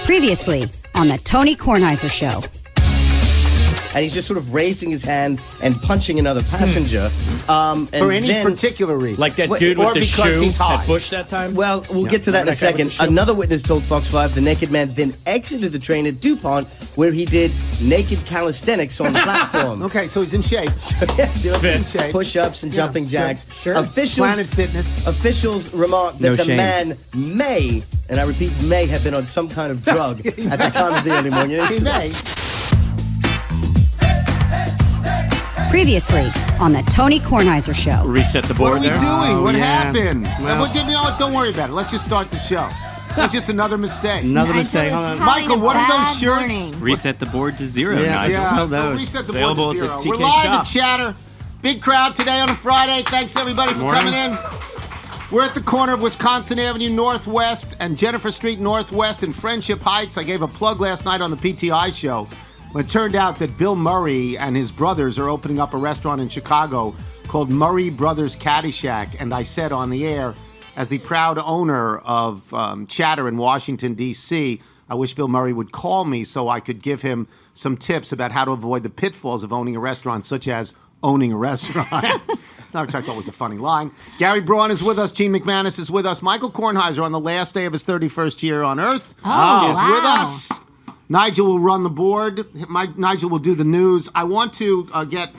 Previously on the Tony Kornheiser Show. And he's just sort of raising his hand and punching another passenger. And For any then, particular reason. Like that dude with the shoe he's high. at Bush that time? Well, we'll get to that in a second. Another witness told Fox 5 the naked man then exited the train at DuPont, where he did naked calisthenics on the platform. Okay, so he's in shape. Doing in shape. push-ups and jumping jacks. Sure. Planet Fitness. Officials remarked that No the shame. man may, and I repeat, may have been on some kind of drug at the time of the early morning He incident. may. Previously on the Tony Kornheiser Show. Reset the What board are we there. doing? What happened? Well- You know what? Don't worry about it. Let's just start the show. That's just another mistake. Another mistake. Hold on. Michael, what are those shirts? Reset the board to zero. Yeah, Nigel. Yeah, Sell so those. reset the Available board to at the zero. TK We're live shop. at Chatter. Big crowd today on a Friday. Thanks everybody for Morning. coming in. We're at the corner of Wisconsin Avenue Northwest and Jennifer Street Northwest in Friendship Heights. I gave a plug last night on the PTI show. It turned out that Bill Murray and his brothers are opening up a restaurant in Chicago called Murray Brothers Caddyshack. And I said on the air, as the proud owner of Chatter in Washington, D.C., I wish Bill Murray would call me so I could give him some tips about how to avoid the pitfalls of owning a restaurant, such as owning a restaurant. Which I thought was a funny line. Gary Braun is with us. Gene McManus is with us. Michael Kornheiser, on the last day of his 31st year on Earth, is with us. Nigel will run the board. Nigel will do the news. I want to get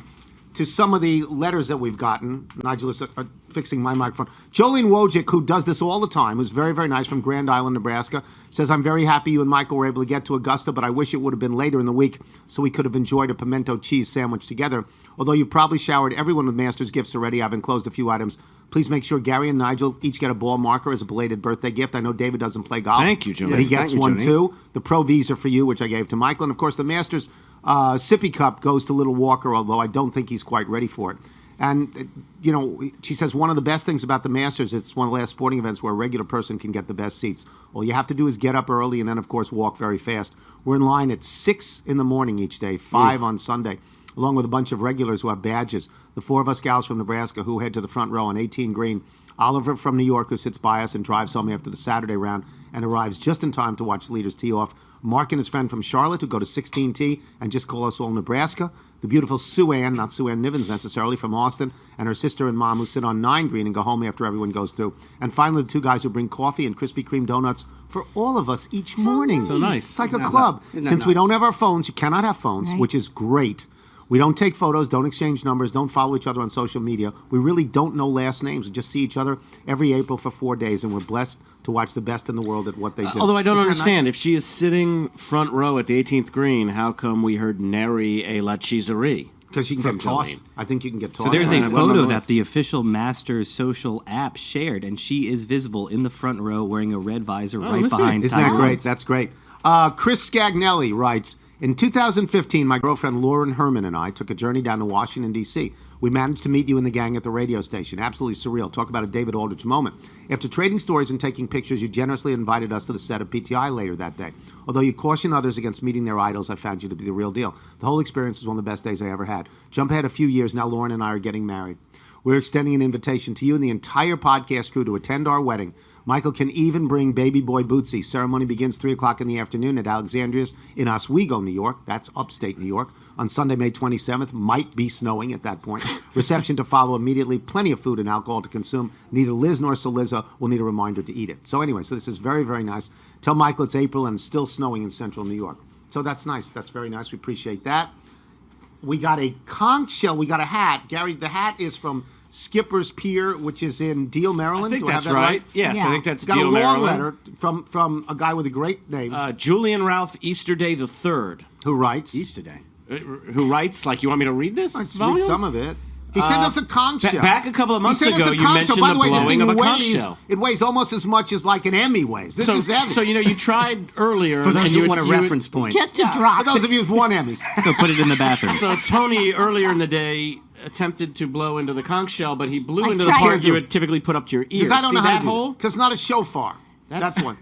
to some of the letters that we've gotten. Nigel is fixing my microphone. Jolene Wojcik, who does this all the time, who's very, very nice, from Grand Island, Nebraska, says, I'm very happy you and Michael were able to get to Augusta, but I wish it would have been later in the week so we could have enjoyed a pimento cheese sandwich together. Although you probably showered everyone with Master's gifts already, I've enclosed a few items. Please make sure Gary and Nigel each get a ball marker as a belated birthday gift. I know David doesn't play golf. Thank you, Jimmy. But he Yes, gets thank you, one, Jimmy. too. The Pro V's are for you, which I gave to Michael. And, of course, the Masters sippy cup goes to Little Walker, although I don't think he's quite ready for it. And, you know, she says one of the best things about the Masters, it's one of the last sporting events where a regular person can get the best seats. All you have to do is get up early and then, of course, walk very fast. We're in line at 6 in the morning each day, 5 on Sunday, along with a bunch of regulars who have badges. The 4 of us gals from Nebraska who head to the front row on 18 green. Oliver from New York, who sits by us and drives home after the Saturday round and arrives just in time to watch the leaders tee off. Mark and his friend from Charlotte, who go to 16T and just call us all Nebraska. The beautiful Sue Ann, not Sue Ann Nivens necessarily, from Austin, and her sister and mom, who sit on 9 green and go home after everyone goes through. And finally, the 2 guys who bring coffee and Krispy Kreme donuts for all of us each morning. So nice. It's like a club. Since we don't have our phones, you cannot have phones, which is great. We don't take photos, don't exchange numbers, don't follow each other on social media. We really don't know last names. We just see each other every April for 4 days, and we're blessed to watch the best in the world at what they do. Although I don't Isn't that understand, nice? if she is sitting front row at the 18th green, how come we heard nary a la cheeserie? Because you can from get tossed. Jolene. I think you can get tossed. So there's I a don't know photo what it that was. the official Masters social app shared, and she is visible in the front row wearing a red visor let right me see. behind Isn't that Tiger great? Woods. That's great. Chris Scagnelli writes, in 2015, my girlfriend Lauren Herman and I took a journey down to Washington, D.C. We managed to meet you and the gang at the radio station. Absolutely surreal. Talk about a David Aldrich moment. After trading stories and taking pictures, you generously invited us to the set of PTI later that day. Although you cautioned others against meeting their idols, I found you to be the real deal. The whole experience was one of the best days I ever had. Jump ahead a few years, now Lauren and I are getting married. We're extending an invitation to you and the entire podcast crew to attend our wedding. Michael can even bring baby boy Bootsy. Ceremony begins 3 o'clock in the afternoon at Alexandria's in Oswego, New York. That's upstate New York. On Sunday, May 27th. Might be snowing at that point. Reception to follow immediately. Plenty of food and alcohol to consume. Neither Liz nor Saliza will need a reminder to eat it. So anyway, so this is very, very nice. Tell Michael it's April and it's still snowing in central New York. So that's nice. That's very nice. We appreciate that. We got a conch shell. We got a hat. Gary, the hat is from Skipper's Pier, which is in Deal, Maryland. I think Do I have that's that right. Yes, I think that's It's got Deal, a long Maryland. letter from a guy with a great name Julian Ralph Easterday the Third, who writes. Easterday. who writes, like, you want me to read this? Let's volume? read some of it. He sent us a conch shell. Back a couple of months He sent us ago, a you conch shell. mentioned By the the way, this blowing thing of a conch weighs, shell. it weighs almost as much as like an Emmy weighs. This is heavy. So, you tried earlier. For those and who you want a you reference point, Just a drop. For those of you who've won Emmys. so put it in the bathroom. So Tony, earlier in the day, attempted to blow into the conch shell, but he blew I into the tried part to. you would typically put up to your ear. Because I don't See know how that to do hole? Because it's not a shofar. That's one.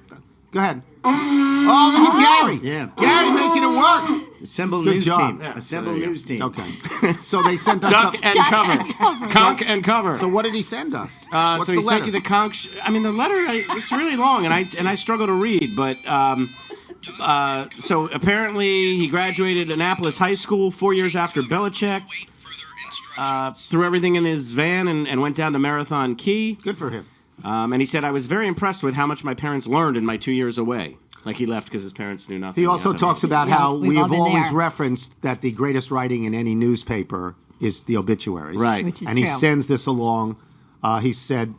Go ahead. Oh, look at Gary. Yeah. Gary making it work. Assemble Good news job. team. Yeah, Assemble there you go. news team. Okay. So they sent us Duck up. and cover. Conch and cover. So what did he send us? What's So the he letter? sent you the conch. I mean, the letter, it's really long, and I struggle to read, but So apparently he graduated Annapolis High School 4 years after Belichick. Threw everything in his van and went down to Marathon Key. Good for him. And he said, I was very impressed with how much my parents learned in my 2 years away. Like he left because his parents knew nothing. He also talks about how we've we all have been always there. referenced that the greatest writing in any newspaper is the obituaries. Right. Which is And he true. sends this along. He said,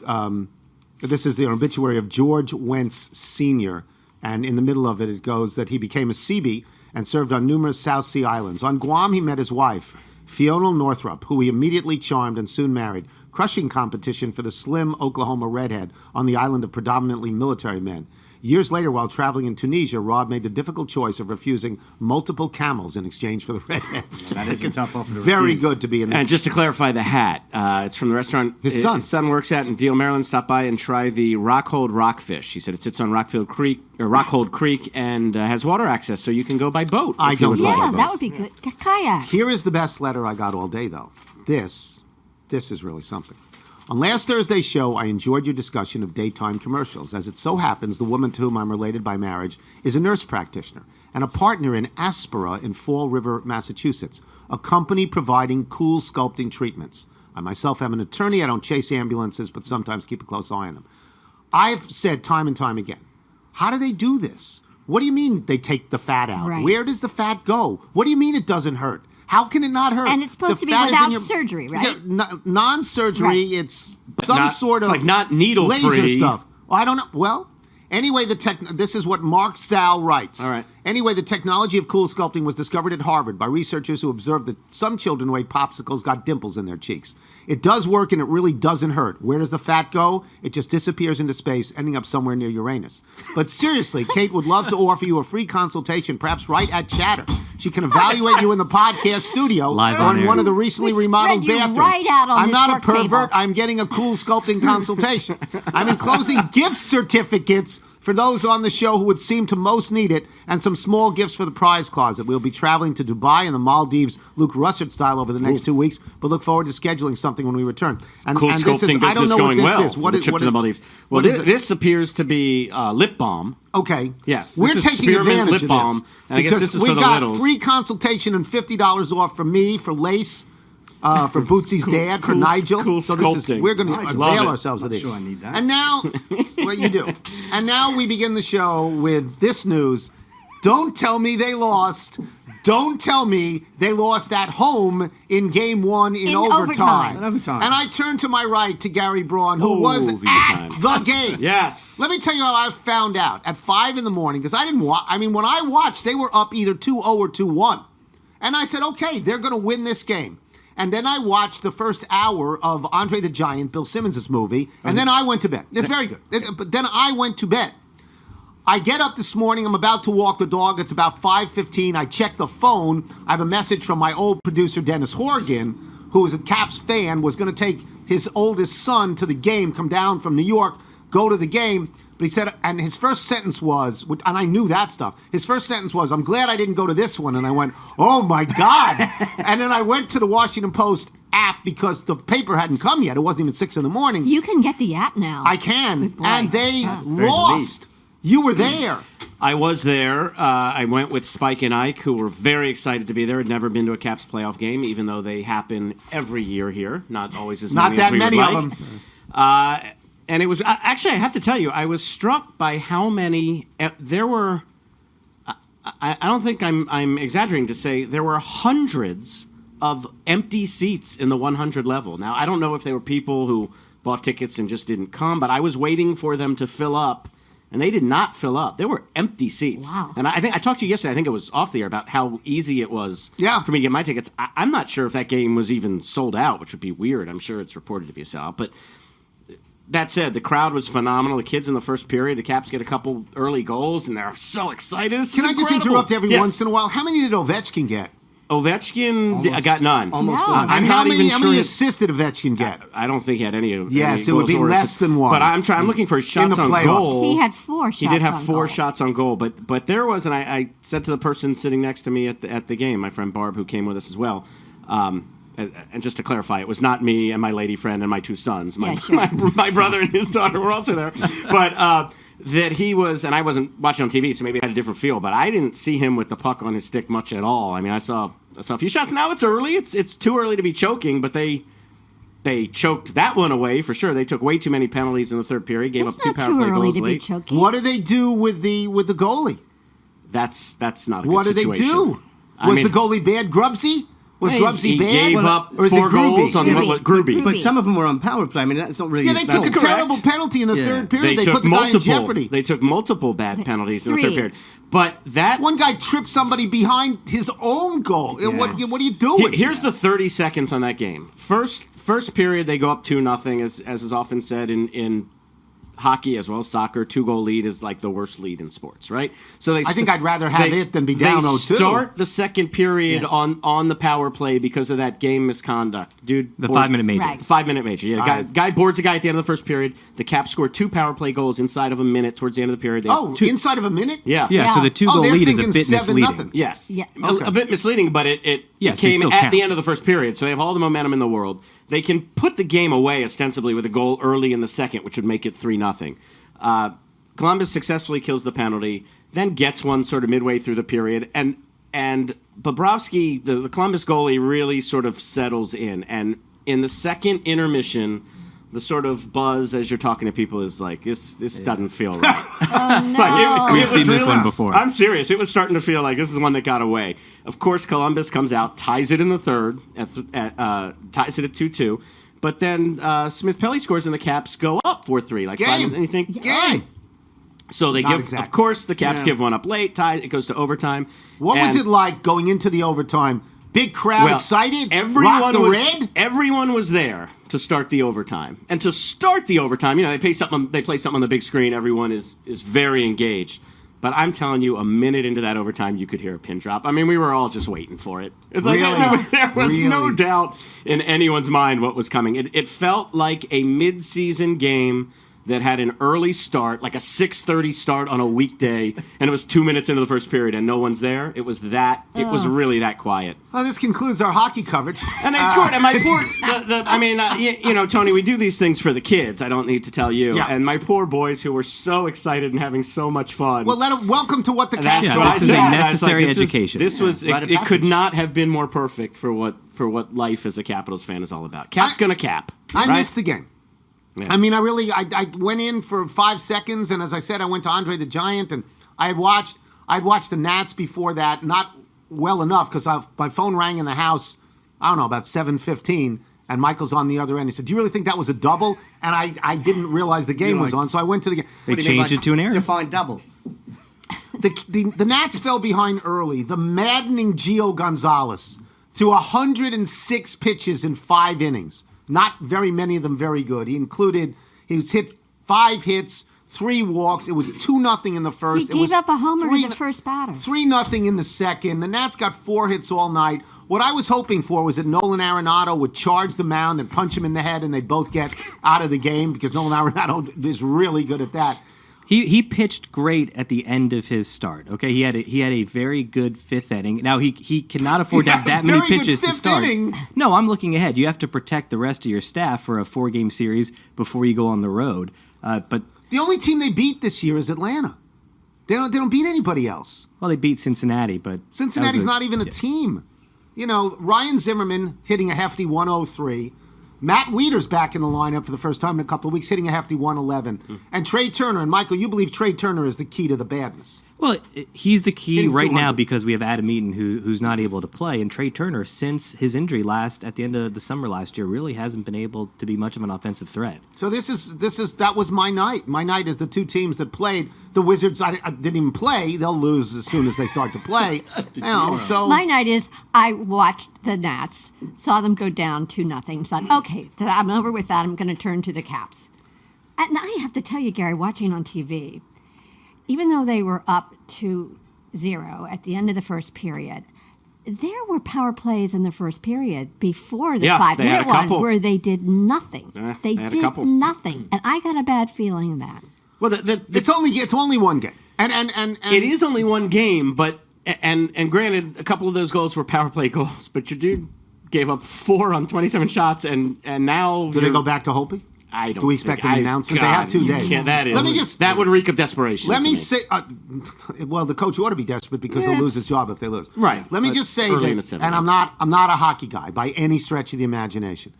this is the obituary of George Wentz Sr., and in the middle of it, it goes that he became a Seabee and served on numerous South Sea islands. On Guam, he met his wife, Fiona Northrup, who he immediately charmed and soon married, crushing competition for the slim Oklahoma redhead on the island of predominantly military men. Years later, while traveling in Tunisia, Rob made the difficult choice of refusing multiple camels in exchange for the redhead. That is a tough offer to Very refuse. good to be in this. And just to clarify the hat, it's from the restaurant His son works at in Deal, Maryland. Stop by and try the Rockhold Rockfish. He said it sits on Rockhold Creek and has water access, so you can go by boat. I if you don't would know. like. Yeah, that would be good. Kayak. Here is the best letter I got all day, though. This is really something. On last Thursday's show, I enjoyed your discussion of daytime commercials. As it so happens, the woman to whom I'm related by marriage is a nurse practitioner and a partner in Aspera in Fall River, Massachusetts, a company providing cool sculpting treatments. I myself am an attorney. I don't chase ambulances, but sometimes keep a close eye on them. I've said time and time again, how do they do this? What do you mean they take the fat out? Right. Where does the fat go? What do you mean it doesn't hurt? How can it not hurt? And it's supposed to be fat is in without surgery, right? Yeah, non-surgery. Right. It's some Not- sort of it's like not needle-free. laser stuff. Well, I don't know. Well, anyway, this is what Mark Sal writes. All right. Anyway, the technology of cool sculpting was discovered at Harvard by researchers who observed that some children who ate popsicles got dimples in their cheeks. It does work and it really doesn't hurt. Where does the fat go? It just disappears into space, ending up somewhere near Uranus. But seriously, Kate would love to offer you a free consultation, perhaps right at Chatter. She can evaluate you in the podcast studio Live or on in air. one of the recently We remodeled spread you bathrooms. right out on I'm this not a work pervert. table. I'm getting a cool sculpting consultation. I'm enclosing gift certificates for those on the show who would seem to most need it, and some small gifts for the prize closet. We'll be traveling to Dubai and the Maldives, Luke Russert style, over the next 2 weeks, but look forward to scheduling something when we return. And, Cool and sculpting this is, I don't business know going what this well. is. What the is trip what to the is- Maldives. Well, what is it? this appears to be lip balm. Okay. Yes, We're this is taking spearmint advantage lip of balm, this. and I guess because this is we for the got littles. free consultation and $50 off for me, for Lace, for Bootsy's dad, for cool- Nigel. cool so sculpting. we're going to Nigel. Love avail it. ourselves of Not this. sure I need that. And now, well, you do. And now we begin the show with this news. Don't tell me they lost. Don't tell me they lost at home in game one in overtime. In overtime. And I turn to my right to Gary Braun, who was Overtime. at the game. Yes. Let me tell you how I found out at 5 in the morning, because I didn't watch. I mean, when I watched, they were up either 2-0 or 2-1. And I said, okay, they're going to win this game. And then I watched the first hour of Andre the Giant, Bill Simmons' movie, and then I went to bed. It's very good. But then I went to bed. I get up this morning. I'm about to walk the dog. It's about 5:15. I check the phone. I have a message from my old producer, Dennis Horgan, who is a Caps fan, was going to take his oldest son to the game, come down from New York, go to the game. But he said, and his first sentence was, and I knew that stuff. His first sentence was, I'm glad I didn't go to this one. And I went, oh my God. And then I went to the Washington Post app because the paper hadn't come yet. It wasn't even 6 in the morning. You can get the app now. I can. Good boy. And they Very lost. You were there. I was there. I went with Spike and Ike, who were very excited to be there. Had never been to a Caps playoff game, even though they happen every year here. Not always as Not many that as we many would of like. them. And it was actually, I have to tell you, I was struck by how many there were. I don't think I'm exaggerating to say there were hundreds of empty seats in the 100 level. Now, I don't know if they were people who bought tickets and just didn't come, but I was waiting for them to fill up, and they did not fill up. There were empty seats. Wow. And I think I talked to you yesterday, I think it was off the air, about how easy it was for me to get my tickets. I'm not sure if that game was even sold out, which would be weird. I'm sure it's reported to be a sellout, but that said, the crowd was phenomenal. The kids in the first period, the Caps get a couple early goals, and they're so excited. This Can is I just incredible. interrupt every Yes. once in a while? How many did Ovechkin get? Ovechkin got none. Almost No. one. I'm And how not many, even how sure many his- assists did Ovechkin get? I don't think he had any of Yes, any it would be goals or less assists. than one. But I'm looking for shots the on playoffs. goal. He had 4 shots. He did have on 4 goal. shots on goal, but there was, and I said to the person sitting next to me at the game, my friend Barb, who came with us as well. And just to clarify, it was not me and my lady friend and my 2 sons. Yeah, sure. My brother and his daughter were also there. But that he was, and I wasn't watching on TV, so maybe I had a different feel, but I didn't see him with the puck on his stick much at all. I mean, I saw a few shots. Now it's early. It's too early to be choking, but they choked that one away for sure. They took way too many penalties in the third period, gave up 2 power play goals late. Choking. What do they do with the goalie? That's not a good What did they situation. do? I Was mean, the goalie bad? Grubsy? Was Grubsy he bad? gave up or is it 4 goals on Groovy. Groovy. But some of them were on power play. I mean, that's not really. Yeah, they took a that's terrible penalty in the third period. They took put the guy in jeopardy. They took multiple bad penalties in the 3. third period. But that One guy tripped somebody behind his own goal. What are you doing? Here's the 30 seconds on that game. First period, they go up 2-0, as is often said in hockey as well as soccer. 2-goal lead is like the worst lead in sports, right? So I think I'd rather have it than be down 0-2. They start the second period on the power play because of that game misconduct, dude. The 5-minute major. Right. 5-minute major. Yeah, guy boards a guy at the end of the first period. The Caps scored 2 power play goals inside of a minute towards the end of the period. Inside of a minute? Yeah. Yeah, so the 2-goal they're lead is a thinking bit 7-0. misleading. Yes. Yeah. Okay. A bit misleading, but it Yes, they came still at count. the end of the first period, so they have all the momentum in the world. They can put the game away ostensibly with a goal early in the second, which would make it 3-0. Columbus successfully kills the penalty, then gets one sort of midway through the period, and Bobrovsky, the Columbus goalie, really sort of settles in. And in the second intermission, the sort of buzz as you're talking to people is like, this doesn't feel right. Oh, no. We've seen this one before. I'm serious. It was starting to feel like this is one that got away. Of course, Columbus comes out, ties it in the third, ties it at 2-2. But then Smith-Pelly scores and the Caps go up 4-3. Like Game. and you think, Game. all right. So they Not give, exactly. of course, the Caps give one up late. Tie. It goes to overtime. What was it like going into the overtime? Big crowd, excited? Rock the red? Everyone was there to start the overtime. And to start the overtime, they play something on the big screen. Everyone is very engaged. But I'm telling you, a minute into that overtime, you could hear a pin drop. I mean, we were all just waiting for it. It's like Really? there was no Really? doubt in anyone's mind what was coming. It felt like a mid-season game that had an early start, like a 6:30 start on a weekday, and it was 2 minutes into the first period, and no one's there. It was really that quiet. Well, this concludes our hockey coverage. And they scored. And my poor, Tony, we do these things for the kids. I don't need to tell you. Yeah. And my poor boys who were so excited and having so much fun. Well, welcome to what the Caps That's are. what this is a I said. necessary I was like, education. This was Rite of it could passage. not have been more perfect for what life as a Capitals fan is all about. Cap's gonna cap. I right? missed the game. Yeah. I mean, I went in for 5 seconds, and as I said, I went to Andre the Giant, and I'd watched the Nats before that, not well enough, because my phone rang in the house, I don't know, about 7:15, and Michael's on the other end. He said, "Do you really think that was a double?" And I didn't realize the game was on, so I went to the game. They changed it to an error. Define double. The Nats fell behind early. The maddening Gio Gonzalez threw 106 pitches in 5 innings. Not very many of them very good. He was hit 5 hits, 3 walks. It was 2-0 in the first. He gave up a homer to the first batter. 3-0 in the second. The Nats got 4 hits all night. What I was hoping for was that Nolan Arenado would charge the mound and punch him in the head, and they'd both get out of the game because Nolan Arenado is really good at that. He pitched great at the end of his start. Okay, he had a very good 5th inning. Now he cannot afford to have that many very good pitches to 5th start. inning. No, I'm looking ahead. You have to protect the rest of your staff for a 4-game series before you go on the road. But The only team they beat this year is Atlanta. They don't beat anybody else. well, they beat Cincinnati, but Cincinnati's not even a team. Ryan Zimmerman hitting a hefty 103. Matt Wieder's back in the lineup for the first time in a couple of weeks, hitting a hefty 111. And Trey Turner, and Michael, you believe Trey Turner is the key to the badness. Well, he's the key Hitting right now 200. because we have Adam Eaton who's not able to play, and Trey Turner, since his injury at the end of the summer last year, really hasn't been able to be much of an offensive threat. So that was my night. My night is the 2 teams that played. The Wizards, I didn't even play. They'll lose as soon as they start to play. So My night is I watched the Nats, saw them go down 2-0, thought, okay, I'm over with that. I'm going to turn to the Caps. And I have to tell you, Gary, watching on TV, even though they were up 2-0 at the end of the first period, there were power plays in the first period before the Yeah, they had 5-minute a one couple. where they did nothing. They They had a did couple. nothing. And I got a bad feeling of that. Well, it's only one game. And it is only one game, but and granted, a couple of those goals were power play goals, but your dude gave up 4 on 27 shots, and now Do they go back to Hopi? I don't. Do we expect an announcement? They have 2 days. That would reek of desperation. Let me say. Well, the coach ought to be desperate because he'll lose his job if they lose. Right. Let me just say that, and I'm not a hockey guy by any stretch of the imagination,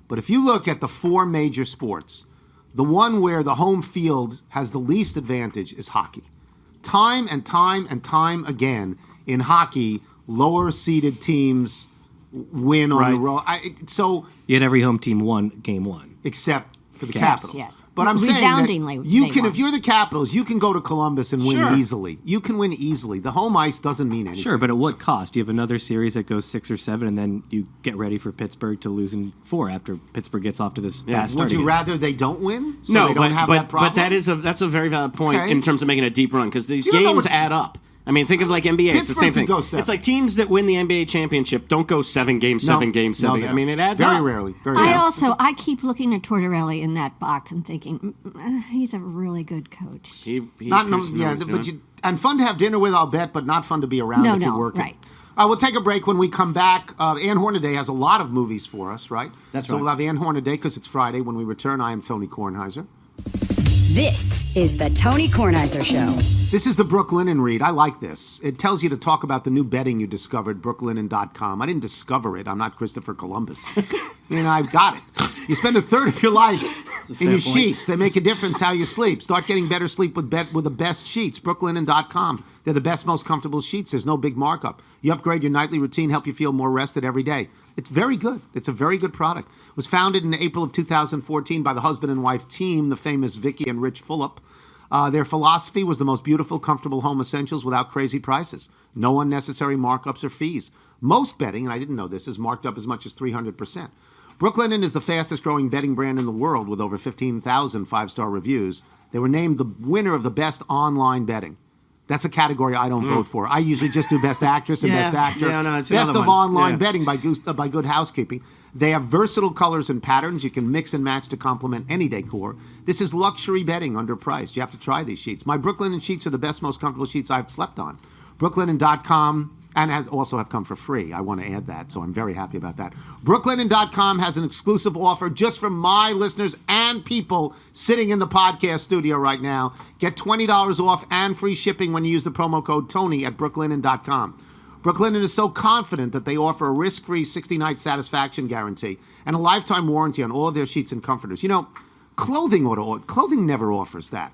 but if you look at the 4 major sports, the one where the home field has the least advantage is hockey. Time and time and time again in hockey, lower seeded teams win on the road. So yet every home team won game 1, except for the Capitals. Yes. But I'm saying Resoundingly, that you they can, won. if you're the Capitals, you can go to Columbus and win easily. You can win easily. The home ice doesn't mean anything. Sure, but at what cost? You have another series that goes 6 or 7, and then you get ready for Pittsburgh to lose in 4 after Pittsburgh gets off to this fast start. Would you again. rather they don't win? So No, they don't have that problem? but that's a very valid point Okay. in terms of making a deep run because these You don't know games what- add up. I mean, think of like NBA. It's the Pittsburgh same could thing. go 7. It's like teams that win the NBA championship don't go 7 games, 7 games, 7. I mean, it adds very up. rarely. Very I rarely. also keep looking at Tortorelli in that box and thinking he's a really good coach. He Not knows what he's doing. and fun to have dinner with, I'll bet, but not fun to be around if you're working. Right. We'll take a break. When we come back, Ann Hornaday has a lot of movies for us, right? That's so right. we'll have Ann Hornaday because it's Friday. When we return, I am Tony Kornheiser. This is the Tony Kornheiser Show. This is the Brooklinen read. I like this. It tells you to talk about the new bedding you discovered, brooklinen.com. I didn't discover it. I'm not Christopher Columbus. I've got it. You spend a third of your life in your sheets. They make a difference how you sleep. Start getting better sleep with the best sheets, brooklinen.com. They're the best, most comfortable sheets. There's no big markup. You upgrade your nightly routine, help you feel more rested every day. It's very good. It's a very good product. It was founded in April of 2014 by the husband and wife team, the famous Vicky and Rich Fulop. Their philosophy was the most beautiful, comfortable home essentials without crazy prices. No unnecessary markups or fees. Most bedding, and I didn't know this, is marked up as much as 300%. Brooklinen is the fastest growing bedding brand in the world with over 15,000 five-star reviews. They were named the winner of the best online bedding. That's a category I don't vote for. I usually just do best actress and best actor. Yeah, no, it's best another of one. online Yeah. bedding by Good Housekeeping. They have versatile colors and patterns you can mix and match to complement any decor. This is luxury bedding underpriced. You have to try these sheets. My Brooklinen sheets are the best, most comfortable sheets I've slept on. Brooklinen.com and also have come for free. I want to add that, so I'm very happy about that. Brooklinen.com has an exclusive offer just for my listeners and people sitting in the podcast studio right now. Get $20 off and free shipping when you use the promo code Tony at brooklinen.com. Brooklinen is so confident that they offer a risk-free 60-night satisfaction guarantee and a lifetime warranty on all of their sheets and comforters. Clothing never offers that.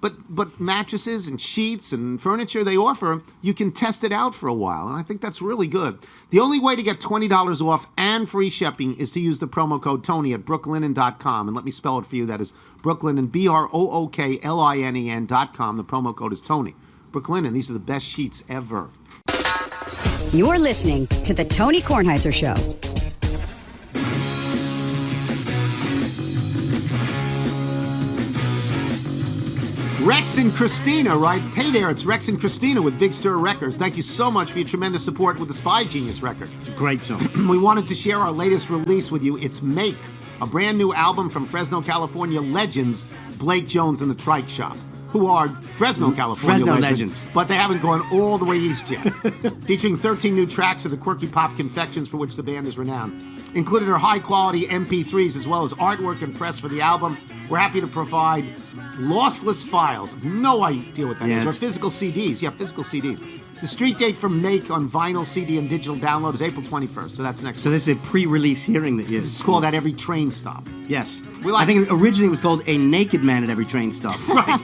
But mattresses and sheets and furniture they offer, you can test it out for a while, and I think that's really good. The only way to get $20 off and free shipping is to use the promo code Tony at brooklinen.com, and let me spell it for you. That is Brooklinen, BROOKLINEN.com. The promo code is Tony. Brooklinen, these are the best sheets ever. You're listening to the Tony Kornheiser Show. Rex and Christina, right? Hey there, it's Rex and Christina with Big Stir Records. Thank you so much for your tremendous support with the Spy Genius record. It's a great song. We wanted to share our latest release with you. It's Make, a brand new album from Fresno, California legends Blake Jones and the Trike Shop, who are Fresno, California Fresno legends. but they haven't gone all the way east yet. Featuring 13 new tracks of the quirky pop confections for which the band is renowned. Included are high-quality MP3s as well as artwork and press for the album. We're happy to provide lossless files. No idea what that is. Or physical CDs. Yeah, physical CDs. The street date for Make on vinyl, CD, and digital download is April 21st, so that's next So this is a pre-release hearing that is. It's called At Every Train Stop. Yes. We like I think originally it was called A Naked Man at Every Train Stop. Right.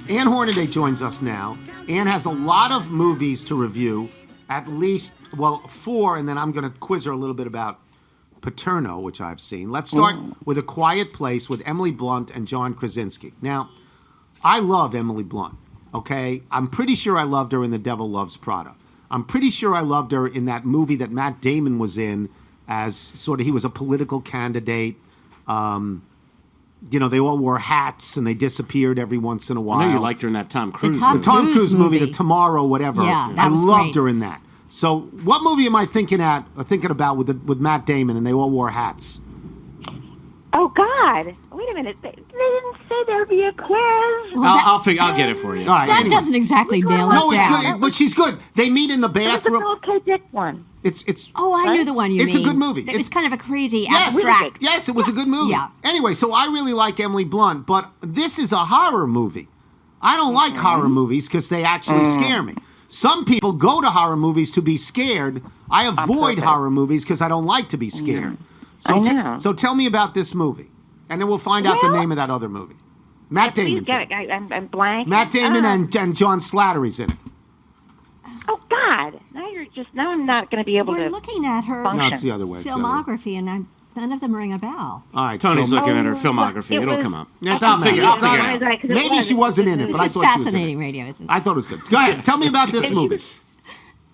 Ann Hornaday joins us now. Ann has a lot of movies to review, at least, 4, and then I'm going to quiz her a little bit about Paterno, which I've seen. Let's start with A Quiet Place with Emily Blunt and John Krasinski. Now, I love Emily Blunt, okay? I'm pretty sure I loved her in The Devil Loves Prada. I'm pretty sure I loved her in that movie that Matt Damon was in as sort of, he was a political candidate. They all wore hats and they disappeared every once in a while. I know you liked her in that Tom Cruise Tom movie. The Tom Cruise Cruise movie, movie. The Tomorrow, whatever. Yeah, that I was loved great. her in that. So, what movie am I thinking about with Matt Damon and they all wore hats? Oh, God. Wait a minute. They didn't say there'd be a quiz. Well, I'll get it for you. All right. that anyway. doesn't exactly nail it No, it's down. good, but she's good. They meet in the It was the bathroom. Philip K. Dick one. It's. Oh, I knew the one you It's mean. a good movie. It was It's- kind of a crazy, Yes, abstract. yes, it was a good movie. Yeah. Anyway, so I really like Emily Blunt, but this is a horror movie. I don't like horror movies because they actually scare me. Some people go to horror movies to be scared. I avoid horror movies because I don't like to be scared. So, I know. so tell me about this movie, and then we'll find out the Well- name of that other movie. Matt Please Damon's in get it. it. I'm blank. Matt Damon and John Slattery's in it. Oh, God. Now I'm not going to be able We're to. looking at her function. No, it's the other way. It's the other way. filmography, and none of them ring a bell. All right, Tony's so looking at her Oh, filmography. it It'll was- come up. Yeah, I'll figure it out. Maybe she wasn't in it, This but I is thought she was in fascinating it. radio, isn't it? I thought it was good. Go ahead. Tell me about this movie.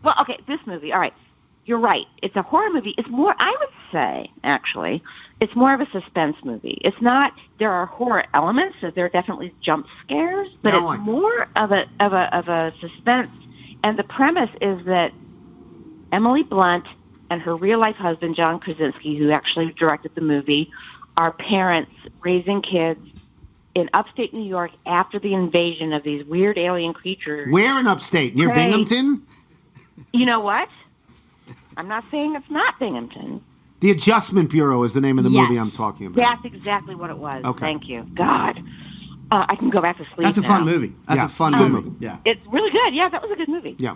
Well, okay, this movie. All right, you're right. It's a horror movie. It's more. I would say, actually, it's more of a suspense movie. It's not. There are horror elements, so there are definitely jump scares, but I it's like more of a suspense. And the premise is that Emily Blunt and her real life husband John Krasinski, who actually directed the movie, are parents raising kids in upstate New York after the invasion of these weird alien creatures. Where in upstate? Near Right. Binghamton? You know what? I'm not saying it's not Binghamton. The Adjustment Bureau is the name of the movie Yes. I'm talking about. That's exactly what it was. Okay. Thank you. God. I can go back to sleep That's a fun now. movie. That's Yeah, a fun it's a good movie. movie. Yeah. It's really good. Yeah, that was a good movie. Yeah.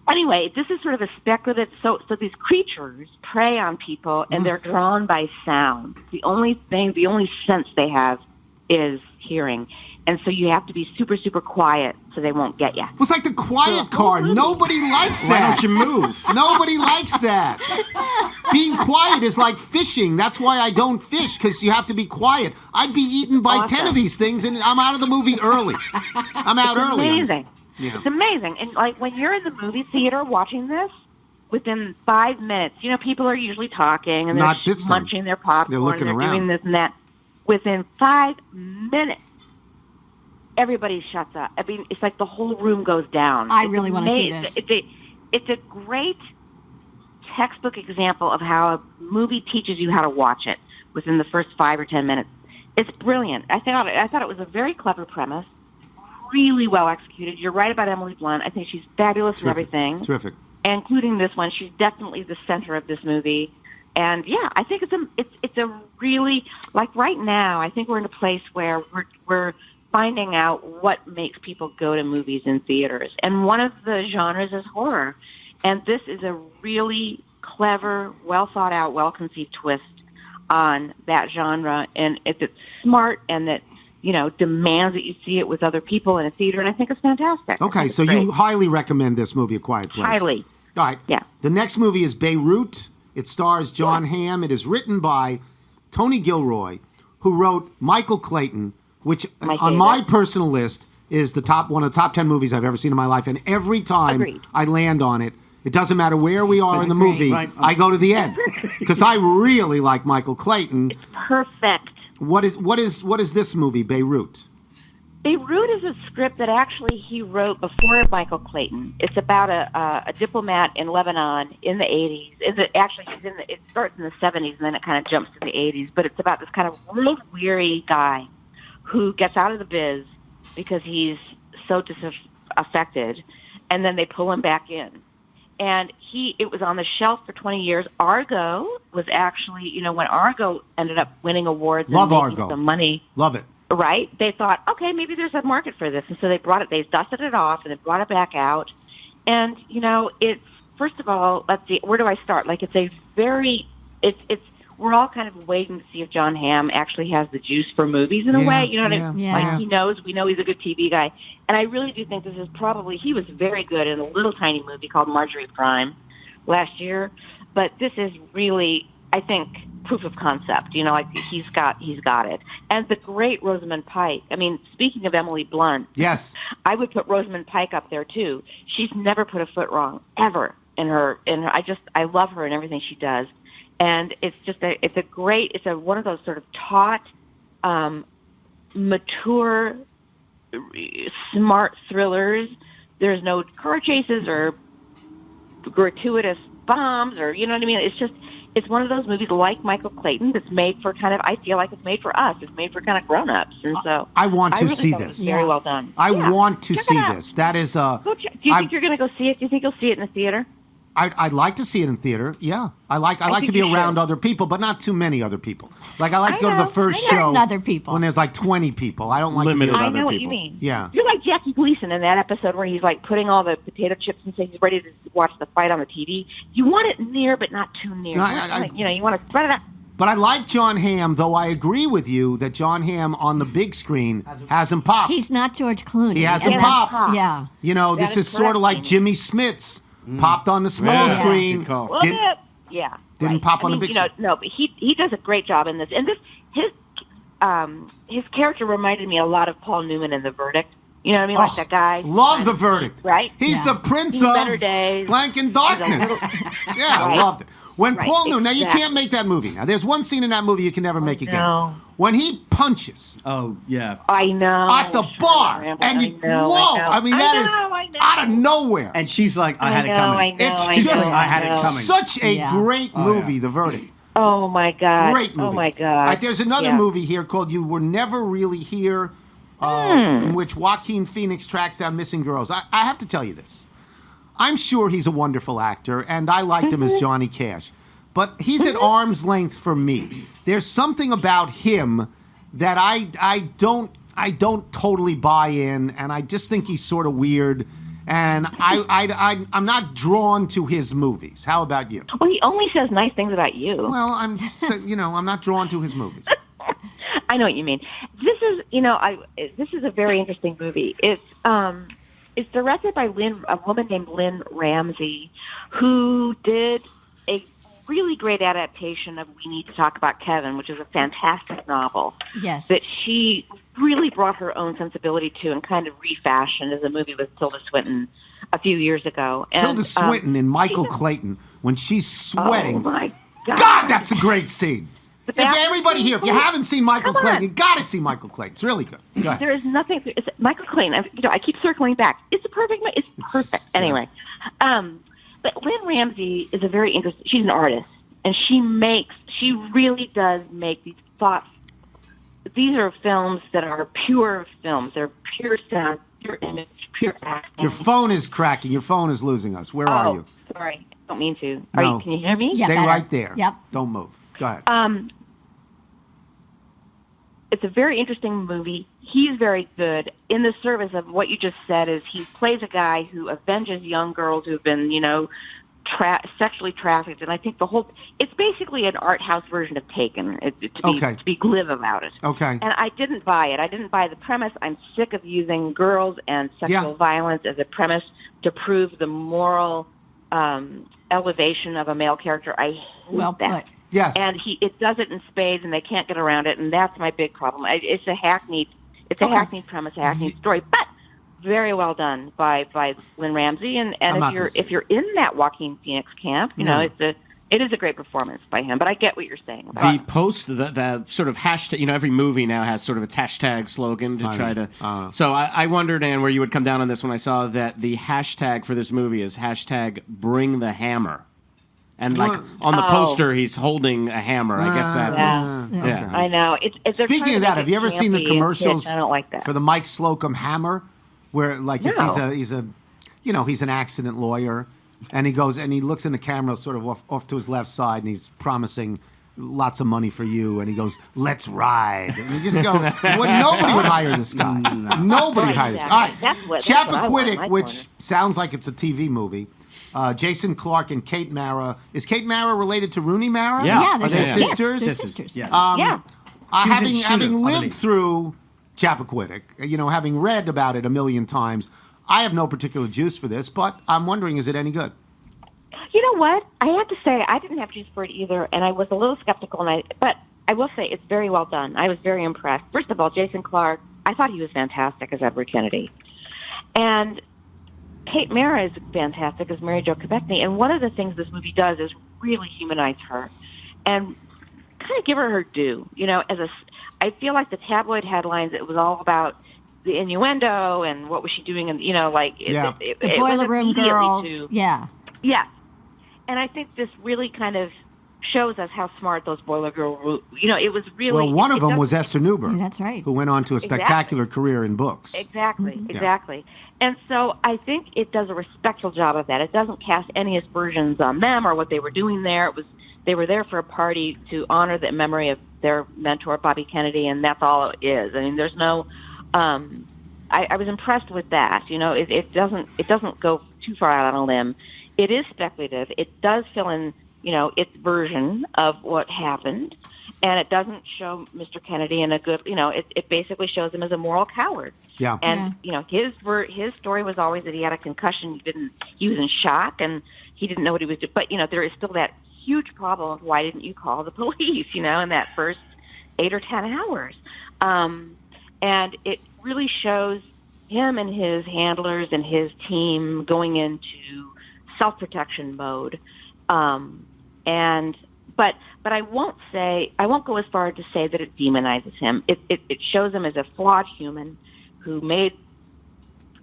Anyway, this is sort of a speculative. So these creatures prey on people, and they're drawn by sound. The only sense they have is hearing, and so you have to be super, super quiet so they won't get you. It was like the quiet car. Nobody likes Why that. don't you move? Nobody likes that. Being quiet is like fishing. That's why I don't fish, because you have to be quiet. I'd be eaten by 10 of these things, and I'm out of the movie early. I'm out early. Amazing. Yeah. It's amazing. And like when you're in the movie theater watching this, within 5 minutes, you know, people are usually talking and Not they're this time. munching their popcorn. They're looking they're around. doing this and that. Within 5 minutes, everybody shuts up. I mean, it's like the whole room goes down. I It's really wanna see amazing. this. It's a great textbook example of how a movie teaches you how to watch it within the first 5 or 10 minutes. It's brilliant. I thought it was a very clever premise, really well executed. You're right about Emily Blunt. I think she's fabulous in everything, Terrific. including this one. She's definitely the center of this movie. And yeah, I think it's a really, like right now, I think we're in a place where we're finding out what makes people go to movies in theaters. And one of the genres is horror. And this is a really clever, well thought out, well conceived twist on that genre. And it's smart and that, you know, demands that you see it with other people in a theater. And I think it's fantastic. I Okay, think so it's great. you highly recommend this movie, A Quiet Place. Highly. All right. Yeah. The next movie is Beirut. It stars John Hamm. It is written by Tony Gilroy, who wrote Michael Clayton, which My on my favorite. personal list is one of the top 10 movies I've ever seen in my life. And every time Agreed. I land on it, it doesn't matter where we are in the Agreed. movie, Right. I go to the end because I really like Michael Clayton. Perfect. What is this movie, Beirut? Beirut is a script that actually he wrote before Michael Clayton. It's about a diplomat in Lebanon in the 80s. It starts in the 70s and then it kind of jumps to the 80s. But it's about this kind of world-weary guy who gets out of the biz because he's so disaffected, and then they pull him back in. And it was on the shelf for 20 years. Argo was actually, you know, when Argo ended up winning awards Love and making Argo. some money. Love it. Right? They thought, okay, maybe there's a market for this. And so they dusted it off and they brought it back out. And, you know, it's, first of all, let's see, where do I start? Like, we're all kind of waiting to see if John Hamm actually has the juice for movies in a Yeah, way. You know what I yeah, mean? yeah. Like, we know he's a good TV guy. And I really do think he was very good in a little tiny movie called Marjorie Prime last year. But this is really, I think, proof of concept. You know, like he's got it. And the great Rosamund Pike. I mean, speaking of Emily Blunt, Yes. I would put Rosamund Pike up there too. She's never put a foot wrong ever in her. I love her and everything she does. And it's one of those sort of taut, mature, smart thrillers. There's no car chases or gratuitous bombs or, you know what I mean? it's one of those movies like Michael Clayton that's made for kind of, I feel like it's made for us. It's made for kind of grown-ups. And so I want to really see thought it this. was very well done. I Yeah. want to Check see it out. this. That is Do you think you're going to go see it? Do you think you'll see it in the theater? I'd like to see it in theater. Yeah, I like think to be you around should. other people, but not too many other people. Like I like to go to know. the first Certain show other people. when there's like 20 people. I don't like Limited to be I other know what people. you mean. Yeah. You're like Jackie Gleason in that episode where he's like putting all the potato chips and saying he's ready to watch the fight on the TV. You want it near, but not too near. No, You want to spread it out. But I like John Hamm, though I agree with you that John Hamm on the big screen hasn't popped. He's not George Clooney. He hasn't and that's- popped. Yeah. You know, That this is is sort of correct, like Amy. Jimmy Smits popped on the small Yeah. screen. Good call. Well, Didn't- yeah. didn't right. pop on I the mean, big you know, screen. no, but he does a great job in this. And his character reminded me a lot of Paul Newman in The Verdict. You know what I mean? Like that guy. Love The Verdict. Right? He's Yeah. the prince Seen of Better Days. blank and He's a darkness. little- Yeah, I Right. loved it. When Right, Paul Newman, now you exactly. can't make that movie. Now there's one scene in that movie you can never make again. no. When he punches Oh, yeah. I know. at the bar, and you, whoa! I mean, that is I know. out of nowhere. And she's like, I had it know, coming. I know, It's I just know, I had it know. coming. such a Yeah. great Oh, movie, yeah. The Verdict. Oh my god. Great movie. Oh my god. There's another Yeah. movie here called You Were Never Really Here, in which Joaquin Phoenix tracks down missing girls. I have to tell you this. I'm sure he's a wonderful actor, and I liked him as Johnny Cash. But he's at arm's length for me. There's something about him that I don't totally buy in, and I just think he's sort of weird. And I'm not drawn to his movies. How about you? Well, he only says nice things about you. Well, I'm not drawn to his movies. I know what you mean. This is a very interesting movie. It's directed by a woman named Lynn Ramsey, who did a really great adaptation of We Need to Talk About Kevin, which is a fantastic novel Yes. that she really brought her own sensibility to and kind of refashioned as a movie with Tilda Swinton a few years ago. And, Tilda Swinton and Michael she- Clayton when she's Oh sweating. my God! God, that's a great scene. The If bathroom everybody scene, here, if you please. haven't seen Michael Come on. Clayton, you got to see Michael Clayton. It's really good. Go ahead. There is nothing. It's Michael Clayton. I keep circling back. It's a perfect. It's perfect. just, yeah. Anyway, but Lynn Ramsey is a very interesting. She's an artist, and she really does make these thoughts. These are films that are pure films. They're pure sound, pure image, pure acting. Your phone is cracking. Your phone is losing us. Where are you? Sorry, I don't mean to. No. Can you hear me? Yeah, Stay better. right there. Yep. Don't move. Go ahead. It's a very interesting movie. He's very good. In the service of what you just said, is he plays a guy who avenges young girls who've been, sexually trafficked. And I think it's basically an art house version of Taken, to be glib about it. Okay. And I didn't buy it. I didn't buy the premise. I'm sick of using girls and sexual violence as a premise to prove the moral elevation of a male character. I hate Well that. put. Yes. And it does it in spades, and they can't get around it, and that's my big problem. It's a hackneyed premise, a hackneyed story, but very well done by Lynn Ramsey. And I'm not if gonna see if you're in that Joaquin Phoenix camp, you know it is a great performance by him. But I get what you're saying about The post, the sort of hashtag, every movie now has sort of a hashtag slogan to try to. So I wondered, Ann, where you would come down on this when I saw that the hashtag for this movie is hashtag Bring the Hammer. And on the poster, he's holding a hammer. I guess that's Yeah. I know. It's they're trying Speaking to of that, make have it you ever seen the campy and commercials kitsch. I don't like that. for the Mike Slocum hammer, where he's an accident lawyer, and he goes and he looks in the camera sort of off to his left side, and he's promising lots of money for you, and he goes, "Let's ride." And you just go, nobody would hire this guy. Nobody hires. Exactly. All right, That's what I want in Chappaquiddick, my which corner. sounds like it's a TV movie. Jason Clarke and Kate Mara. Is Kate Mara related to Rooney Mara? Yeah. Yeah, Are they they're sisters? They're sisters. Yes. Yeah. Having She's in Shooter, I lived believe. through Chappaquiddick, having read about it a million times, I have no particular juice for this, but I'm wondering, is it any good? You know what? I have to say I didn't have juice for it either, and I was a little skeptical. But I will say it's very well done. I was very impressed. First of all, Jason Clarke, I thought he was fantastic as Edward Kennedy, and Kate Mara is fantastic as Mary Jo Quebecny. And one of the things this movie does is really humanize her and kind of give her her due. I feel like the tabloid headlines, it was all about the innuendo and what was she doing, and Yeah. it The was Boiler Room immediately Girls. to- Yeah. Yes. And I think this really kind of shows us how smart those Boiler Girl, it was really. Well, one of them doesn't- was Esther Newberg. Yeah, that's right. Who went on to a spectacular career in books. Exactly, exactly. And so I think it does a respectful job of that. It doesn't cast any aspersions on them or what they were doing there. They were there for a party to honor the memory of their mentor, Bobby Kennedy, and that's all it is. I mean, there's no. I was impressed with that. It doesn't go too far out on a limb. It is speculative. It does fill in, its version of what happened, and it doesn't show Mr. Kennedy in a good. It basically shows him as a moral coward. Yeah. And his story was always that he had a concussion. He was in shock, and he didn't know what he was doing. But there is still that huge problem of why didn't you call the police? In that first 8 or 10 hours, and it really shows him and his handlers and his team going into self-protection mode. But I won't go as far to say that it demonizes him. It shows him as a flawed human who made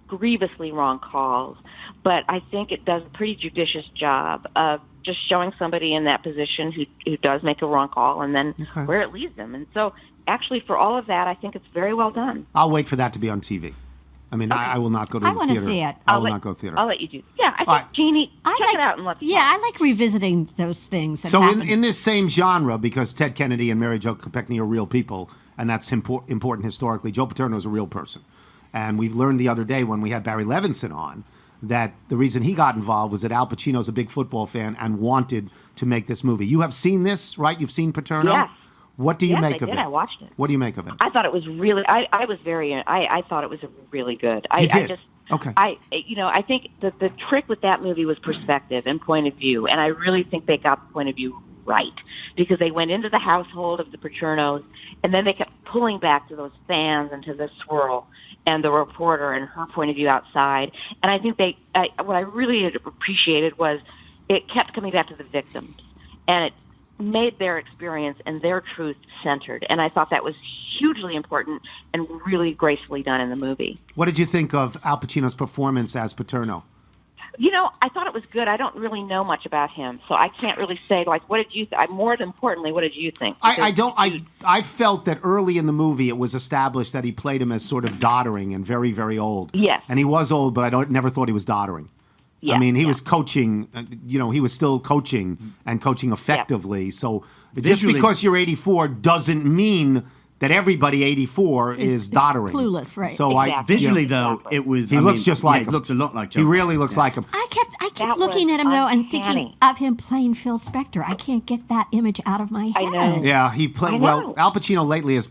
grievously wrong calls. But I think it does a pretty judicious job of just showing somebody in that position who does make a wrong call and then where it leads them. And so actually for all of that, I think it's very well done. I'll wait for that to be on TV. I mean, I will not go to the theater. I want to see it. I will not go to the theater. I'll let you do. Yeah, I think Jeannie, check it out and let's talk. I like revisiting those things. That So happened. in this same genre, because Ted Kennedy and Mary Jo Kopechne are real people, and that's important historically, Joe Paterno is a real person. And we've learned the other day when we had Barry Levinson on that the reason he got involved was that Al Pacino's a big football fan and wanted to make this movie. You have seen this, right? You've seen Paterno? Yes. What do you make of it? I watched it. What do you make of it? I thought it was really. I thought it was really good. Okay. I think that the trick with that movie was perspective and point of view, and I really think they got the point of view right because they went into the household of the Paternos, and then they kept pulling back to those fans and to the swirl and the reporter and her point of view outside. And I think what I really appreciated was it kept coming back to the victims, and it made their experience and their truth centered. And I thought that was hugely important and really gracefully done in the movie. What did you think of Al Pacino's performance as Paterno? I thought it was good. I don't really know much about him, so I can't really say, what did you think? More importantly, what did you think? I felt that early in the movie it was established that he played him as sort of doddering and very, very old. Yes. And he was old, but never thought he was doddering. Yeah, I mean, he was coaching, he was still coaching and coaching effectively. Yeah. So just because you're 84 doesn't mean that everybody 84 is doddering. Clueless, right. So exactly. Visually, though, it was... He looks just like him. He looks a lot like Joe. He really looks like him. I kept That looking was at him, though, and uncanny. thinking of him playing Phil Spector. I can't get that image out of my head. I know. Yeah, he played... Well, Al Pacino lately has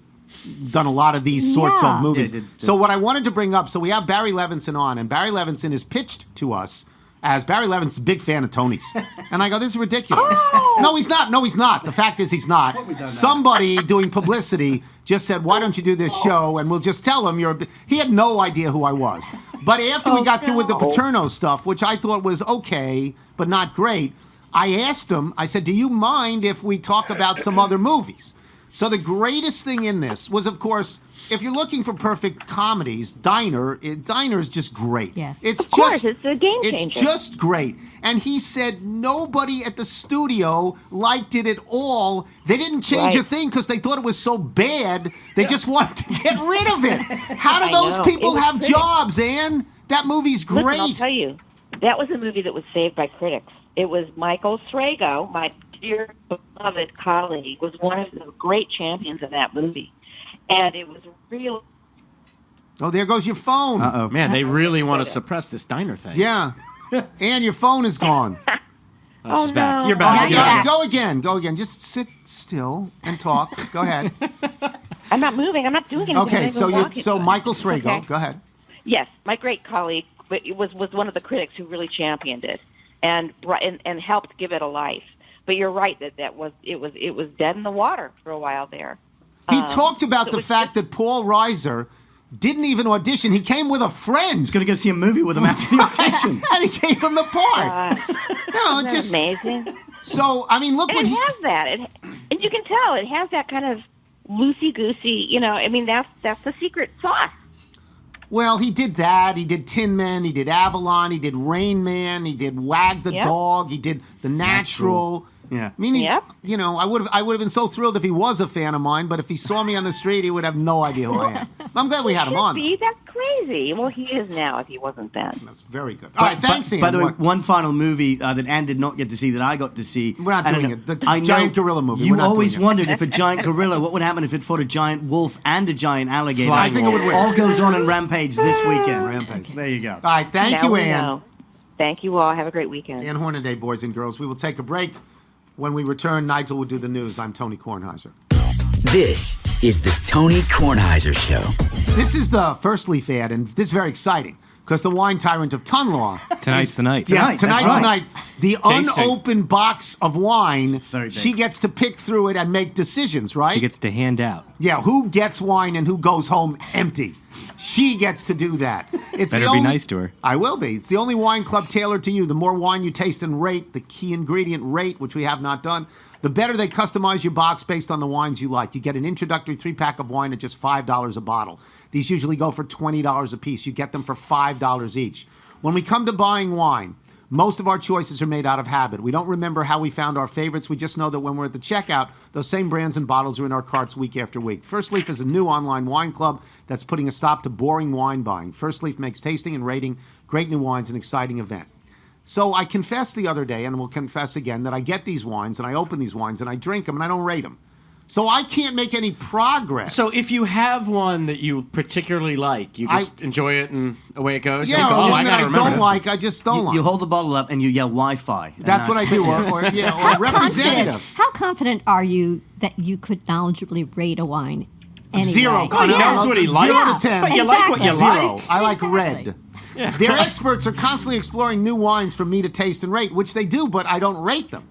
done a lot of these sorts of movies. So what I wanted to bring up, so we have Barry Levinson on, and Barry Levinson is pitched to us as Barry Levinson's a big fan of Tony's. And I go, this is ridiculous. Oh. No, he's not. No, he's not. The fact is he's not. Somebody doing publicity just said, why don't you do this show? And we'll just tell him He had no idea who I was. But after we got through with the Paterno stuff, which I thought was okay, but not great, I asked him, I said, do you mind if we talk about some other movies? So the greatest thing in this was, of course, if you're looking for perfect comedies, Diner is just great. Yes. It's Of course, it's a game changer. It's just great. And he said nobody at the studio liked it at all. They didn't change a thing because they thought it was so bad. They just wanted to get rid of it. How do those people have jobs, Ann? That movie's great. Listen, I'll tell you, that was a movie that was saved by critics. It was Michael Srago, my dear beloved colleague, was one of the great champions of that movie. And it was real. Oh, there goes your phone. Uh-oh. Man, they really want to suppress this diner thing. Yeah. Ann, your phone is gone. Oh, she's back. no. You're back. Yeah, yeah. Go again. Go again. Just sit still and talk. Go ahead. I'm not moving. I'm not doing anything. Okay, I'm so walking. Michael Srago. Okay. Go ahead. Yes, my great colleague was one of the critics who really championed it and helped give it a life. But you're right that it was dead in the water for a while there. He talked about the fact that Paul Reiser didn't even audition. He came with a friend. He's going to go see a movie with him after the audition. And he gave him the part. Isn't that amazing? So, I mean, look And what it he... has that. And you can tell it has that kind of loosey-goosey, I mean, that's the secret sauce. Well, he did that. He did Tin Man. He did Avalon. He did Rain Man. He did Wag the Dog. He did The Natural. Yeah. Meaning, Yep. I would have been so thrilled if he was a fan of mine, but if he saw me on the street, he would have no idea who I am. I'm glad we had him on. See, that's crazy. Well, he is now if he wasn't then. That's very good. All right, thanks, Ian. By the way, one final movie that Ann did not get to see that I got to see. We're not and doing I know- it. The I know giant gorilla movie. You We're not always doing it. wondered if a giant gorilla, what would happen if it fought a giant wolf and a giant alligator? I think it would win. All goes on in Rampage this weekend. Rampage. There you go. All right, thank Now you, we Ann. know. Thank you all. Have a great weekend. Ann Hornaday, boys and girls. We will take a break. When we return, Nigel will do the news. I'm Tony Kornheiser. This is the Tony Kornheiser Show. This is the First Leaf ad, and this is very exciting because the wine tyrant of Tunlaw. Tonight's the night. Yeah, Tonight, tonight's that's the right. night. The Tasting. unopened box of wine, Very big. she gets to pick through it and make decisions, right? She gets to hand out. Yeah, who gets wine and who goes home empty? She gets to do that. It's Better the be only, nice to her. I will be. It's the only wine club tailored to you. The more wine you taste and rate, the key ingredient rate, which we have not done, the better they customize your box based on the wines you like. You get an introductory 3-pack of wine at just $5 a bottle. These usually go for $20 a piece. You get them for $5 each. When we come to buying wine, most of our choices are made out of habit. We don't remember how we found our favorites. We just know that when we're at the checkout, those same brands and bottles are in our carts week after week. First Leaf is a new online wine club that's putting a stop to boring wine buying. First Leaf makes tasting and rating great new wines an exciting event. So I confessed the other day, and will confess again, that I get these wines, and I open these wines, and I drink them, and I don't rate them. So I can't make any progress. So if you have one that you particularly like, you just enjoy it and away it goes. yeah, You go, or oh, just I that gotta I remember don't this. like, I just don't like. You hold the bottle up and you yell Wi-Fi. and That's what I do, or representative. How confident are you that you could knowledgeably rate a wine? Anyway? Zero. Oh, he Yeah. knows what he likes. 0 to 10. But you like what you Exactly. Zero. like. I like Exactly. red. Their experts are constantly exploring new wines for me to taste and rate, which they do, but I don't rate them.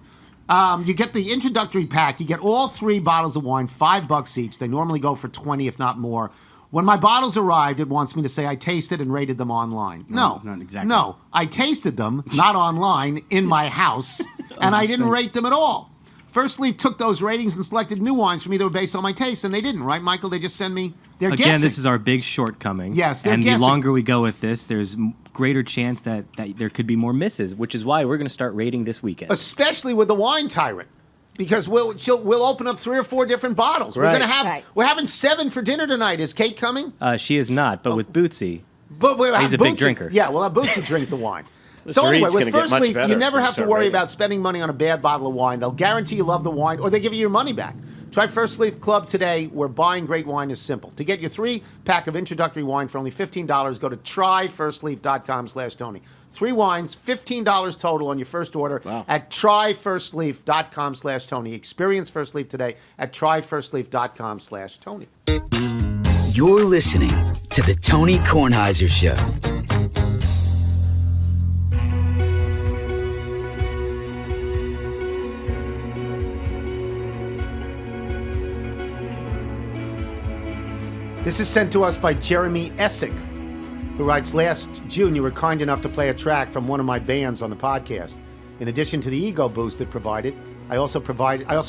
You get the introductory pack. You get all 3 bottles of wine, $5 each. They normally go for 20, if not more. When my bottles arrived, it wants me to say I tasted and rated them online. No, not exactly. No, I tasted them, not online, in my house, and I didn't rate them at all. First Leaf took those ratings and selected new wines for me that were based on my taste, and they didn't, right, Michael? They just send me. They're Again, guessing. this is our big shortcoming. Yes, they're and guessing. the longer we go with this, there's greater chance that there could be more misses, which is why we're going to start rating this weekend. Especially with the wine tyrant, because we'll open up 3 or 4 different bottles. Right. We're having 7 for dinner tonight. Is Kate coming? She is not, but with Bootsy, But we'll have He's a big Bootsy- drinker. Yeah, we'll have Bootsy drink the wine. This So anyway, read's with gonna get First much Leaf, better you never when you have to start worry rating. about spending money on a bad bottle of wine. They'll guarantee you love the wine, or they give you your money back. Try First Leaf Club today, where buying great wine is simple. To get your 3-pack of introductory wine for only $15, go to tryfirstleaf.com/Tony. 3 wines, $15 total on your first order at tryfirstleaf.com/Tony. Experience First Leaf today at tryfirstleaf.com/Tony. You're listening to the Tony Kornheiser Show. This is sent to us by Jeremy Essig, who writes, last June you were kind enough to play a track from one of my bands on the podcast. In addition to the ego boost it provided, I also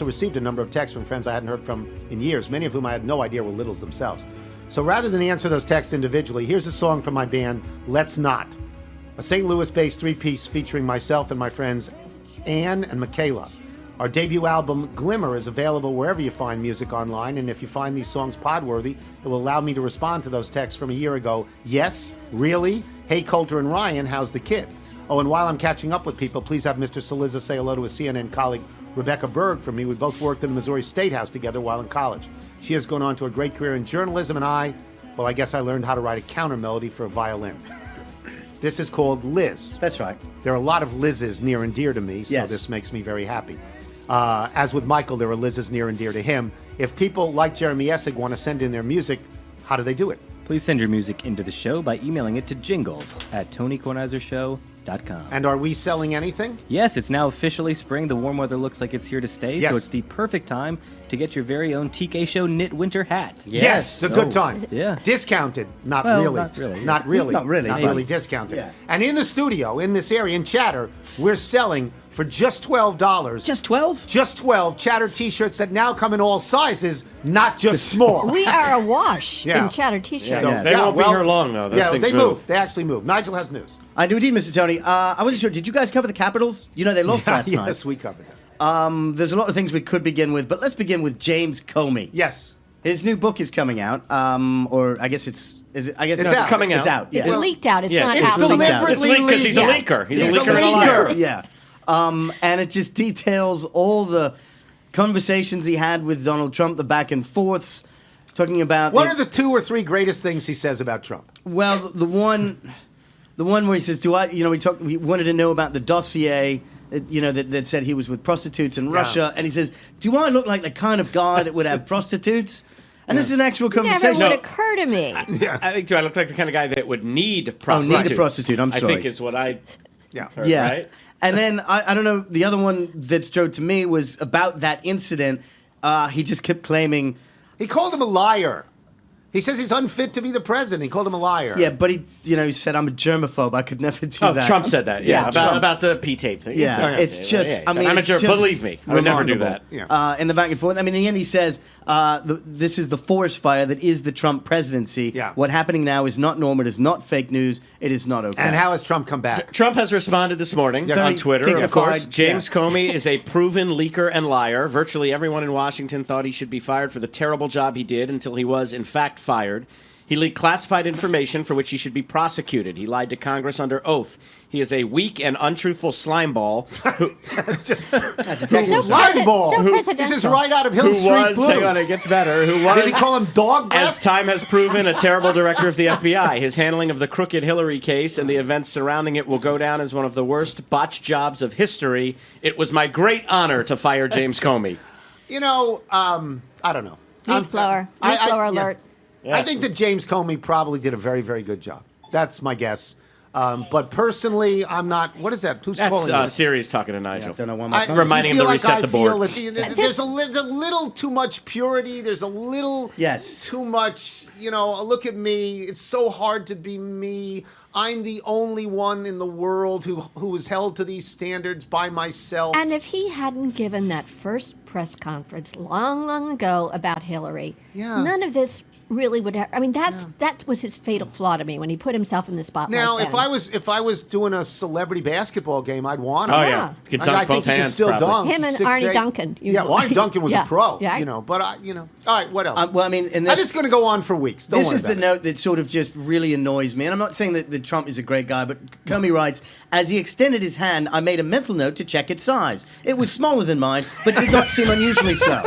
received a number of texts from friends I hadn't heard from in years, many of whom I had no idea were Littles themselves. So rather than answer those texts individually, here's a song from my band, Let's Not, a St. Louis-based 3-piece featuring myself and my friends Ann and Michaela. Our debut album, Glimmer, is available wherever you find music online, and if you find these songs podworthy, it will allow me to respond to those texts from a year ago. Yes? Really? Hey, Coulter and Ryan, how's the kid? Oh, and while I'm catching up with people, please have Mr. Saliza say hello to a CNN colleague, Rebecca Berg, from me. We both worked in the Missouri State House together while in college. She has gone on to a great career in journalism, and I guess I learned how to write a counter melody for a violin. This is called Liz. That's right. There are a lot of Liz's near and dear to me, so Yes. this makes me very happy. As with Michael, there are Liz's near and dear to him. If people like Jeremy Essig want to send in their music, how do they do it? please send your music into the show by emailing it to jingles@TonyKornheiserShow.com. And are we selling anything? Yes, it's now officially spring. The warm weather looks like it's here to stay, Yes. so it's the perfect time to get your very own TK Show knit winter hat. Yes, a good time. Yeah. Discounted. Not Well, really. not really. Not really. Not really. Not Maybe. really discounted. Yeah. And in the studio, in this area, in Chatter, we're selling for just $12. Just 12? Just 12 Chatter t-shirts that now come in all sizes, not just small. We are awash Yeah. in Chatter t-shirts. So, They won't be here long, though. Those Yeah, things they move. move. They actually move. Nigel has news. I do indeed, Mr. Tony. I wasn't sure. Did you guys cover the Capitals? You know, they lost last night. Yes, we covered that. There's a lot of things we could begin with, but let's begin with James Comey. Yes. His new book is coming out, or I guess it's coming out. It's out. Yes. It's leaked out. It's not It's out. deliberately It's leaked because he's a leaked. leaker. He's a He's a leaker and a liar. Yeah. And it just details all the conversations he had with Donald Trump, the back and forths, talking about What are the 2 or 3 greatest things he says about Trump? Well, the one where he says, we wanted to know about the dossier, that said he was with prostitutes in Russia, and he says, do I look like the kind of guy that would have prostitutes? And this is an actual Never conversation. would occur to me. I think, do I look like the kind of guy that would need Oh, prostitutes? need a prostitute, I'm I sorry. think is what I heard, Yeah. right? And then, I don't know, the other one that strode to me was about that incident. He just kept claiming... He called him a liar. He says he's unfit to be the president. He called him a liar. Yeah, but he said, I'm a germaphobe. I could never do Oh, that. Trump said that. Yeah, Trump. about the P-tape thing. He Yeah, said it's that. just, he I said, mean, I'm a it's jerk. just Believe me, I would never do that. remarkable. In the back and forth. I mean, in the end, he says, this is the forest fire that is the Trump presidency. Yeah. What happening now is not normal. It is not fake news. It is not okay. And how has Trump come back? Trump has responded this morning Very on Twitter, of dignified, course. James yeah. Comey is a proven leaker and liar. Virtually everyone in Washington thought he should be fired for the terrible job he did until he was, in fact, fired. He leaked classified information for which he should be prosecuted. He lied to Congress under oath. He is a weak and untruthful slimeball who, That's a technical So, term. Slime ball. so Who- presidential. This is right out of Hill who Street was, Blues. hang on, it gets better, who was, Did he call him dog breath? as time has proven, a terrible director of the FBI. His handling of the crooked Hillary case and the events surrounding it will go down as one of the worst botched jobs of history. It was my great honor to fire James Comey. I don't know. Leaf blower. Leaf blower alert. I think that James Comey probably did a very, very good job. That's my guess. But personally, I'm not. What is that? Who's calling That's this? Sirius talking to Nigel. Don't know why my I- phone- Reminding him to feel reset I the board. feel there's a little too much purity. There's a little Yes. too much. Look at me. It's so hard to be me. I'm the only one in the world who is held to these standards by myself. And if he hadn't given that first press conference long, long ago about Hillary, none of this really would have. I mean, that was his fatal flaw to me when he put himself in the spotlight. Now, then. if I was doing a celebrity basketball game, I'd want him. Oh, Yeah. yeah. You could I dunk think both he can hands, still probably. dunk. Him and 6'8". Arnie Duncan. Yeah, well, Arnie Duncan was Yeah. a pro. Yeah. But all right, what else? well, I mean, in I'm this, just going to go on for weeks. Don't this worry is the about it. note that sort of just really annoys me. And I'm not saying that Trump is a great guy, but Comey writes, as he extended his hand, I made a mental note to check its size. It was smaller than mine, but did not seem unusually so.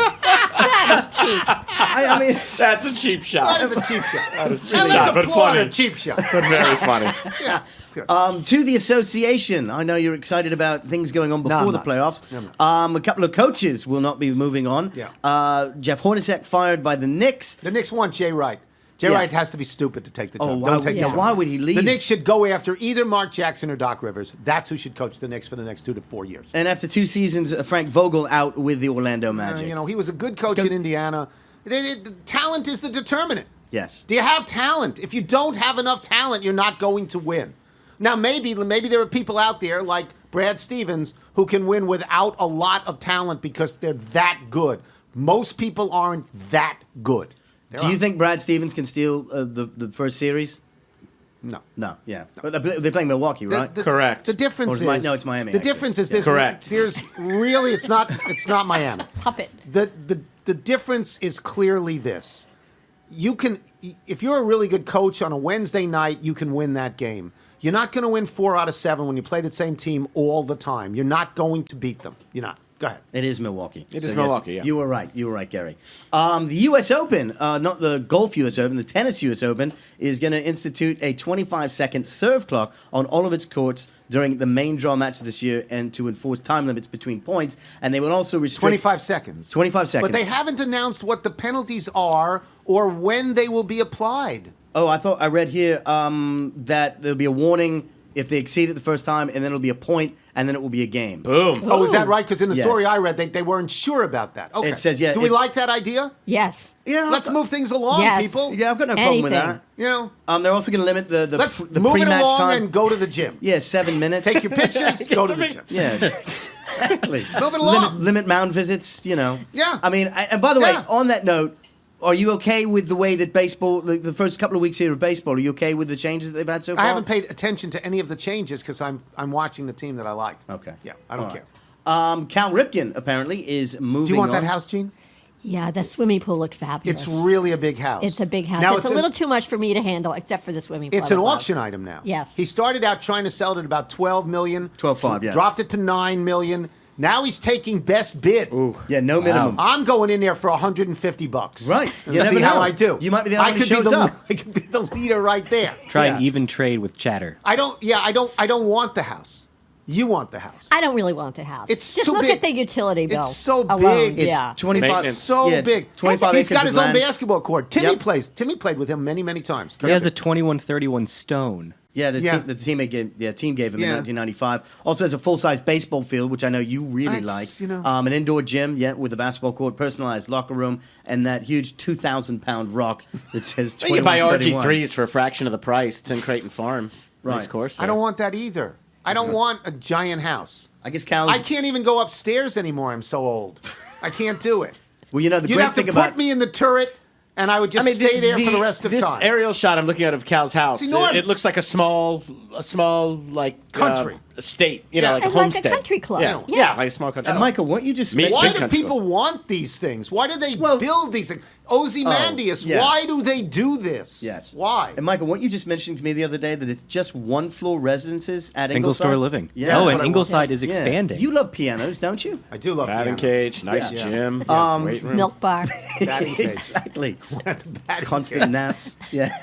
That is cheap. I mean, That's a cheap shot. That is a cheap shot. That is a cheap And shot, let's but applaud funny. a cheap shot. But very funny. Yeah. to the association. I know you're excited about things going on before I'm the not. playoffs. No, I'm A couple of coaches will not be moving on. Yeah. Jeff Hornacek fired by the Knicks. The Knicks want Jay Wright. Jay Yeah. Wright has to be stupid to take the job. Oh, why, Don't take the job. why would he leave? The Knicks should go after either Mark Jackson or Doc Rivers. That's who should coach the Knicks for the next 2 to 4 years. And after 2 seasons, Frank Vogel out with the Orlando Magic. He was a good coach in Indiana. The talent is the determinant. Yes. Do you have talent? If you don't have enough talent, you're not going to win. Now, maybe there are people out there like Brad Stevens who can win without a lot of talent because they're that good. Most people aren't that good. Do you think Brad Stevens can steal the first series? No. No, yeah. But they're playing Milwaukee, right? Correct. The difference Or is it's Miami, The actually. difference is Yeah. this. Correct. There's really it's not Miami. Puppet. The difference is clearly this. You can, if you're a really good coach on a Wednesday night, you can win that game. You're not going to win 4 out of 7 when you play the same team all the time. You're not going to beat them. You're not. Go ahead. It is Milwaukee. It is Milwaukee, yeah. You were right. You were right, Gary. The U.S. Open, not the golf U.S. Open, the tennis U.S. Open, is going to institute a 25-second serve clock on all of its courts during the main draw matches this year and to enforce time limits between points. And they will also restrict... 25 seconds. 25 seconds. But they haven't announced what the penalties are or when they will be applied. Oh, I read here that there'll be a warning if they exceed it the first time, and then it'll be a point, and then it will be a game. Boom. Oh, is that right? Because in the story Yes. I read, they weren't sure about that. Okay. It says, yeah, Do we it- like that idea? Yes. Yeah, Let's move things along, Yes. people. Yeah, I've got no problem with Anything. that. They're also going to limit the Let's the move it pre-match along time. and go to the gym. Yeah, 7 minutes. Take your pictures, go to the gym. Yeah, exactly. Move it along. Limit mound visits, Yeah. I mean, and by the way, Yeah. on that note, are you okay with the way that baseball, the first couple of weeks here of baseball, are you okay with the changes that they've had so far? I haven't paid attention to any of the changes because I'm watching the team that I like. Okay. Yeah, I don't All care. Cal Ripken apparently is moving. Do you want on. that house, Gene? Yeah, the swimming pool looked fabulous. It's really a big house. It's a big house. Now It's a little too much for me to handle, except for the swimming pool. It's an auction item now. Yes. He started out trying to sell it at about $12 million. 12.5, yeah. Dropped it to $9 million. Now he's taking best bid. Yeah, no minimum. I'm going in there for $150. Right. And You see never how know. I do. You might be the only one who shows up. I could be the leader right there. Try an even trade with Chatter. I don't want the house. You want the house. I don't really want the house. It's just too look big. at the utility bill. It's so alone. big. It's Yeah. 25. Maintenance. So yeah, it's big. 25 He's acres got his of own land. basketball court. Timmy Yep. plays. Timmy played with him many, many times. He has a 2131 stone. Yeah, the team gave him in 1995. Also has a full-size baseball field, which I know you really That's, like. An indoor gym, with a basketball court, personalized locker room, and that huge 2,000-pound rock that says You can buy 2131. RG3s for a fraction of the price. It's in Creighton Farms. Right. Nice course. I don't want that either. I don't want a giant house. I guess Cal's... I can't even go upstairs anymore. I'm so old. I can't do it. Well, the You'd great have to thing put about... me in the turret, and I would just stay there for the rest of this time. This aerial shot I'm looking at of Cal's house, It's enormous. it looks like a small like Country. estate, Yeah. like a And like a homestead. country club. Yeah, Yeah. like a small country. And Michael, weren't you just... Me- Why big do country people club. want these things? Why do they build these things? Ozymandias, yeah. why do they do this? Yes. Why? And Michael, weren't you just mentioning to me the other day that it's just one-floor residences at Single Ingleside? store living. Yeah. Oh, That's and what I Ingleside want. is Yeah. expanding. You love pianos, don't you? I do love Batting pianos. cage, nice Yeah. gym, great room. Milk bar. Batting cage. Exactly. Batting Constant cage. naps. Yeah.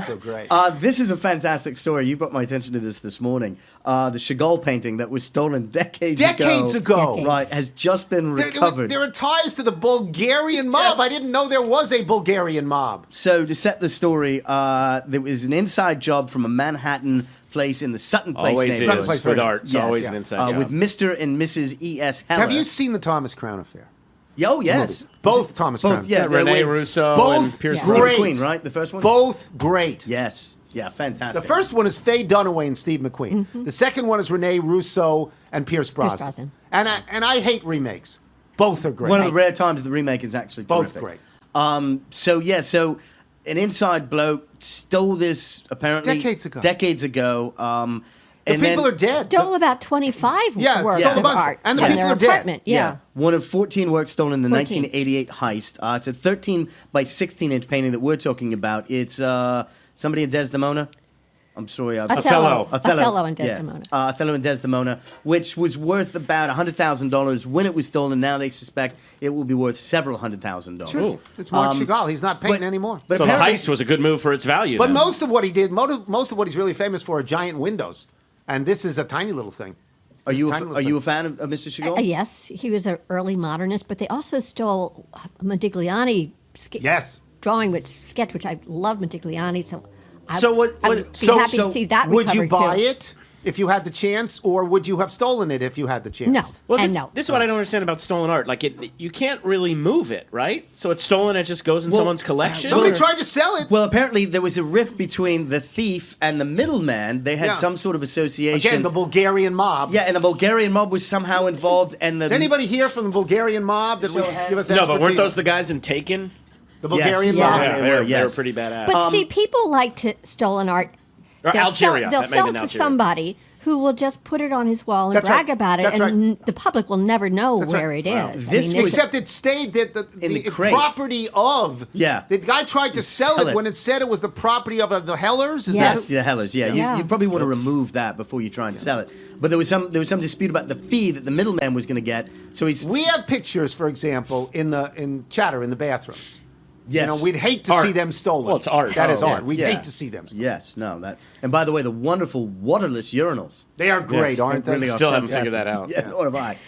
So great. This is a fantastic story. You brought my attention to this morning. The Chagall painting that was stolen decades ago. Right, has just been There recovered. are ties to the Bulgarian mob. I didn't know there was a Bulgarian mob. So to set the story, there was an inside job from a Manhattan place in the Sutton Place Always neighborhood. is. Place With very art, it's nice. always Yes, an yeah. inside job. With Mr. and Mrs. E.S. Heller. Have you seen the Thomas Crown Affair? Oh, yes. Both Thomas Both, Crowns. yeah. they're Rene with Russo Both and Pierce great. Steve McQueen, right? The first one? Both great. Yes. Yeah, fantastic. The first one is Faye Dunaway and Steve McQueen. The second one is Rene Russo and Pierce Brosnan. Brosnan. And I hate remakes. Both are great. One of the rare times the remake is actually Both terrific. great. So an inside bloke stole this apparently Decades ago. And people are dead. Stole about 25 Yeah, works stole a of bunch. art And the from people their are dead. apartment. Yeah. One of 14 works stolen in the 14. 1988 heist. It's a 13 by 16-inch painting that we're talking about. It's somebody in Desdemona. I'm sorry. Othello. Othello. Othello and Desdemona. Yeah. Othello and Desdemona, which was worth about $100,000 when it was stolen. Now they suspect it will be worth several $100,000. Sure. It's Mark Chagall. He's not painting anymore. But So the apparently- heist was a good move for its value. But then. most of what he did, most of what he's really famous for are giant windows. And this is a tiny little thing. Are you Tiny little a thing. fan of Mr. Chagall? Yes, he was an early modernist, but they also stole Modigliani Yes. sketch, which I love Modigliani. So I So what- I what- would be happy to see that would you recovered, buy too. it if you had the chance, or would you have stolen it if you had the chance? No. Well, this, and no. this is what I don't understand about stolen art. Like, you can't really move it, right? So it's stolen, it just goes in someone's collection? Somebody or- tried to sell it. Well, apparently there was a rift between the thief and the middleman. They had Yeah. some sort of association. Again, the Bulgarian mob. Yeah, and the Bulgarian mob was somehow involved, and the Is anybody here from the Bulgarian mob that would give us No, but weren't expertise? those the guys in Taken? the Bulgarian Yes. mob? Yeah. they were, they yes. were pretty badass. But see, people like to stolen art. Or They'll Algeria. Sell, they'll That may have sell been to Algeria. somebody who will just put it on his wall and That's brag right. about it, That's and the public will never know That's where right. it is. Wow. I This mean, was- it's- Except it stayed that the In the crate. property of. Yeah. The guy tried to sell Sell it it. when it said it was the property of the Hellers. Is Yes. that? Yeah, Hellers. Yeah, Yeah. You probably want to remove that before you try and sell it. But there was some dispute about the fee that the middleman was going to get. So he's We have pictures, for example, in Chatter in the bathrooms. yes. You know, we'd hate to Art. see them stolen. Well, it's art. That is Oh, art. yeah. We'd Yeah. hate to see them stolen. Yes, no, that. And by the way, the wonderful waterless urinals. They are great, Yes, aren't they? Really are Still haven't fantastic. figured that out. Yeah, nor have I.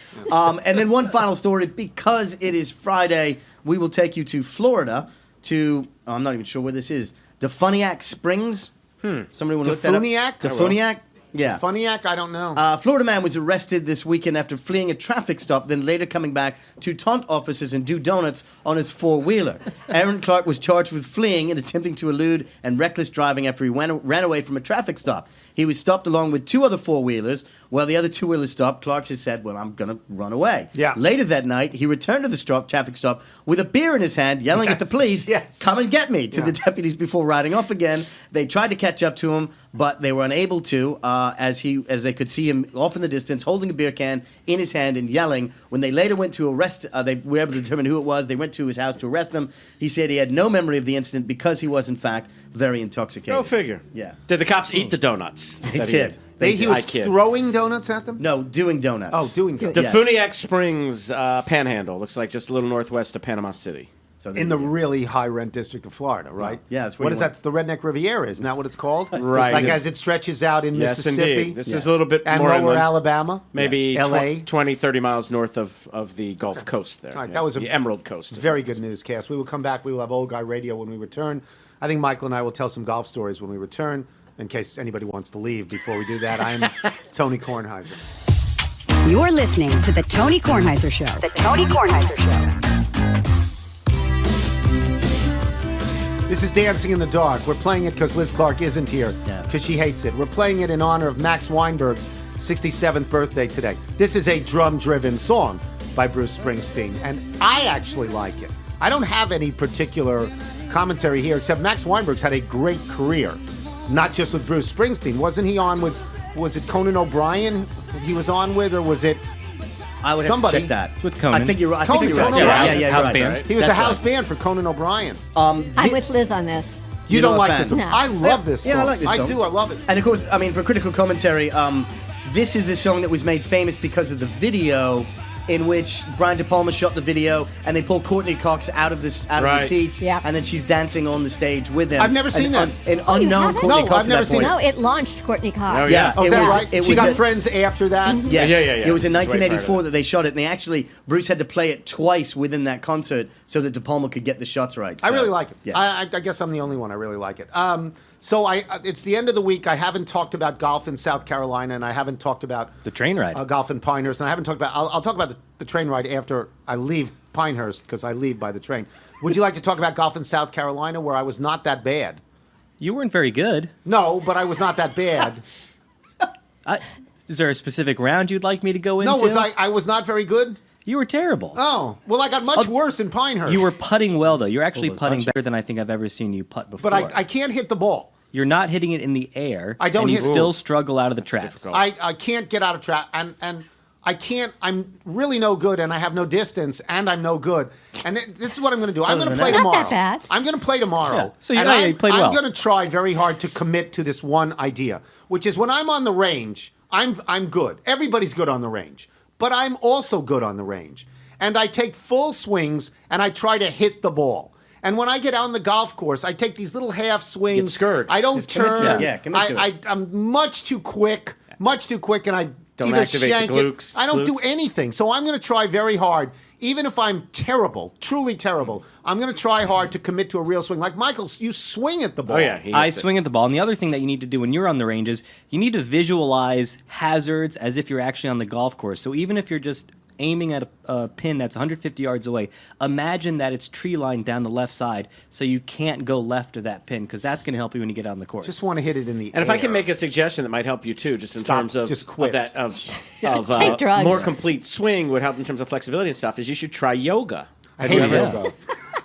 And then one final story, because it is Friday, we will take you to Florida to, I'm not even sure where this is, Defuniak Springs. Somebody want to look that up? Defuniak? Defuniak? Yeah. Funniac? I don't know. Florida man was arrested this weekend after fleeing a traffic stop, then later coming back to taunt officers and do donuts on his four-wheeler. Aaron Clark was charged with fleeing and attempting to elude and reckless driving after he ran away from a traffic stop. He was stopped along with two other four-wheelers. While the other two-wheelers stopped, Clark just said, well, I'm going to run away. Yeah. Later that night, he returned to the traffic stop with a beer in his hand, yelling at the police, Yes. come and get me, to Yeah. the deputies before riding off again. They tried to catch up to him, but they were unable to as they could see him off in the distance holding a beer can in his hand and yelling. When they later went to arrest, they were able to determine who it was. They went to his house to arrest him. He said he had no memory of the incident because he was, in fact, very intoxicated. Go figure. Yeah. Did the cops eat the donuts? They did. He was I kid. throwing donuts at them? No, doing donuts. Oh, doing donuts. The Yes. Funiac Springs Panhandle looks like just a little northwest of Panama City. So In the really high rent district of Florida, right? Yeah, that's where what you is went. that? It's the Redneck Riviera, isn't that what it's called? Right. Like Yes. as it stretches out in Yes, Mississippi. indeed. This is a little bit and more lower inland. Alabama. Maybe Yes. LA. 20, 30 miles north of the Gulf Coast there. All right, Yeah, that was the Emerald Coast. Very good newscast. We will come back. We will have Old Guy Radio when we return. I think Michael and I will tell some golf stories when we return, in case anybody wants to leave before we do that. I'm Tony Kornheiser. You're listening to The Tony Kornheiser Show. The Tony Kornheiser Show. This is Dancing in the Dark. We're playing it because Liz Clark isn't here, because she hates it. We're playing it in honor of Max Weinberg's 67th birthday today. This is a drum-driven song by Bruce Springsteen, and I actually like it. I don't have any particular commentary here, except Max Weinberg's had a great career, not just with Bruce Springsteen. Wasn't he on with, was it Conan O'Brien he was on with, or was it I would have somebody? to check that. With Conan. I think you're right. I Conan, think you're right. Conan Yeah, O'Brien. yeah, House right, band. right. He was That's the house right. band for Conan O'Brien. I'm with Liz on this. You You're don't not a like this fan. one? No. I love this song. Yeah, I like this song. I do. I love it. And of course, I mean, for critical commentary, this is the song that was made famous because of the video in which Brian De Palma shot the video, and they pull Courtney Cox out of the Right. seats, Yeah. and then she's dancing on the stage with him. I've never seen that. An Oh, you unknown haven't? Courtney No, Cox. I've never at that seen point. No, it launched Courtney Cox. Oh, Yeah, Oh, is it that was- right? it She was got a- friends after that? Yes. Yeah. It was in This is a great part of 1984 that. that they shot it, and they actually, Bruce had to play it twice within that concert so that De Palma could get the shots right. I So, really like it. Yeah. I guess I'm the only one. I really like it. So it's the end of the week. I haven't talked about golf in South Carolina, and I haven't talked about The train ride. golf in Pinehurst, and I haven't talked about. I'll talk about the train ride after I leave Pinehurst because I leave by the train. Would you like to talk about golf in South Carolina, where I was not that bad? You weren't very good. No, but I was not that bad. Is there a specific round you'd like me to go into? No, was I was not very good? You were terrible. Oh, well, I got much worse in Pinehurst. You were putting well, though. You're actually those putting bunches. better than I think I've ever seen you putt before. but I can't hit the ball. You're not hitting it in the air. I don't and you hit- still Ooh. struggle out of the traps. difficult. I can't get out of trap, and I can't. I'm really no good, and I have no distance, and I'm no good. And this is what I'm going to do. I'm going to play Not tomorrow. that bad. I'm going to play tomorrow. Yeah. So you and know you played well. I'm going to try very hard to commit to this one idea, which is when I'm on the range, I'm good. Everybody's good on the range, but I'm also good on the range, and I take full swings and I try to hit the ball. And when I get out on the golf course, I take these little half swings. Get scurred. I don't Just commit to turn. it. Yeah, commit to it. I'm much too quick, and I Don't either activate the shank glutes. it. I don't do Glutes. anything. So I'm going to try very hard, even if I'm terrible, truly terrible. I'm going to try hard to commit to a real swing. Like Michael, you swing at the ball. Oh, yeah. He I hits it. swing at the ball. And the other thing that you need to do when you're on the range is you need to visualize hazards as if you're actually on the golf course. So even if you're just aiming at a pin that's 150 yards away, imagine that it's tree lined down the left side so you can't go left of that pin because that's going to help you when you get out on the course. Just want to hit it in the And if I can air. make a suggestion that might help you too, just in Stop. terms of Just quit. Take drugs. more complete swing would help in terms of flexibility and stuff, is you should try yoga. I hate yeah. yoga.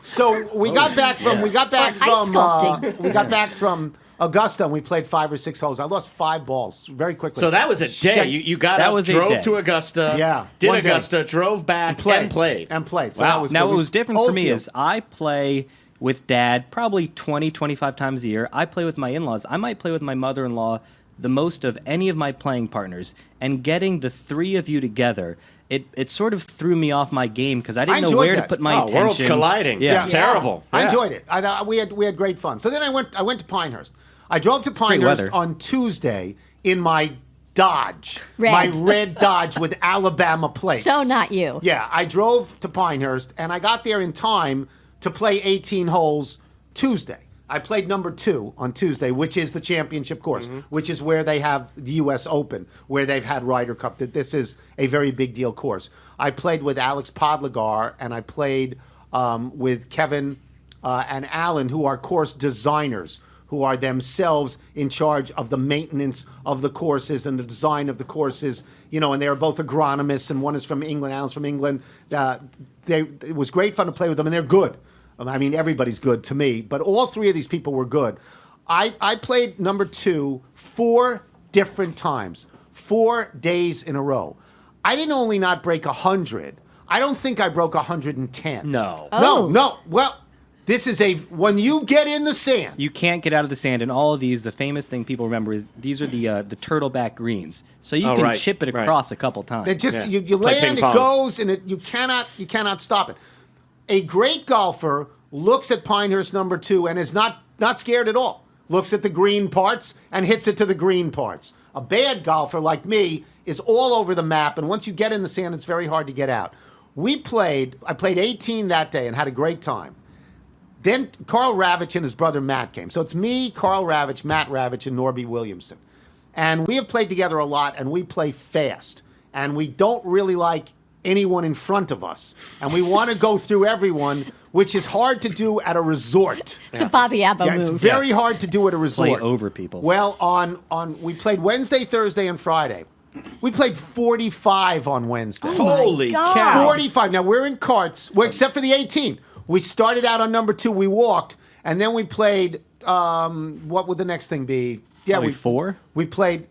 So we got back from Or ice sculpting. Augusta, and we played 5 or 6 holes. I lost 5 balls very quickly. So that was a day. Shit. You got That up, was a drove day. to Augusta, Yeah, did one day. Augusta, drove back, and played. And played. So Wow. that was Now, good. what was different for Old me field. is I play with Dad probably 20, 25 times a year. I play with my in-laws. I might play with my mother-in-law the most of any of my playing partners. And getting the three of you together, it sort of threw me off my game because I didn't know enjoyed where that. to put my Oh, attention. worlds colliding. Yeah. It's terrible. I Yeah. enjoyed it. We had great fun. So then I went to Pinehurst. I drove to great Pinehurst weather. on Tuesday in my Dodge, Red. my red Dodge with Alabama plates. So not you. Yeah, I drove to Pinehurst and I got there in time to play 18 holes Tuesday. I played number 2 on Tuesday, which is the championship course, which is where they have the U.S. Open, where they've had Ryder Cup. That this is a very big deal course. I played with Alex Podlagar and I played with Kevin and Alan, who are course designers, who are themselves in charge of the maintenance of the courses and the design of the courses. You know, and they are both agronomists, and one is from England, Alan's from England. It was great fun to play with them, and they're good. I mean, everybody's good to me, but all 3 of these people were good. I played number 2 4 different times, 4 days in a row. I didn't only not break 100. I don't think I broke 110. No. No. Well, this is when you get in the sand. You can't get out of the sand, and all of these, the famous thing people remember is these are the turtleback greens. So you can chip it across a couple times. It just you land, it goes, and you cannot stop it. A great golfer looks at Pinehurst number 2 and is not scared at all. Looks at the green parts and hits it to the green parts. A bad golfer like me is all over the map, and once you get in the sand, it's very hard to get out. I played 18 that day and had a great time. Then Carl Ravitch and his brother Matt came. So it's me, Carl Ravitch, Matt Ravitch, and Norby Williamson. And we have played together a lot, and we play fast. And we don't really like anyone in front of us. And we want to go through everyone, which is hard to do at a resort. The Bobby Abba move. It's very hard to do at a resort. Play over people. Well, we played Wednesday, Thursday, and Friday. We played 45 on Wednesday. Holy cow. 45. Now, we're in carts, except for the 18. We started out on number 2. We walked, and then we played. What would the next thing be? Yeah, Probably 4. We played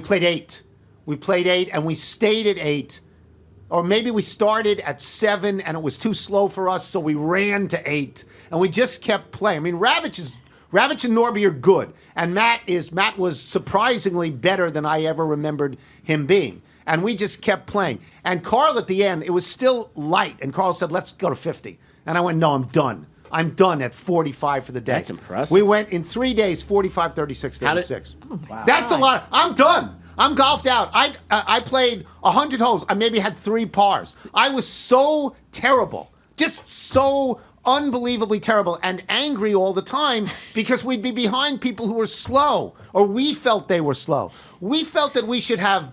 8. We played 8, and we stayed at 8. Or maybe we started at 7, and it was too slow for us, so we ran to 8, and we just kept playing. I mean, Ravitch and Norby are good, and Matt was surprisingly better than I ever remembered him being. And we just kept playing. And Carl at the end, it was still light, and Carl said, "Let's go to 50." And I went, "No, I'm done. I'm done at 45 for the day." That's impressive. We went in 3 days, 45, 36, 36. Wow. That's a lot. I'm done. I'm golfed out. I played 100 holes. I maybe had 3 pars. I was so terrible. Just so unbelievably terrible and angry all the time because we'd be behind people who were slow, or we felt they were slow. We felt that we should have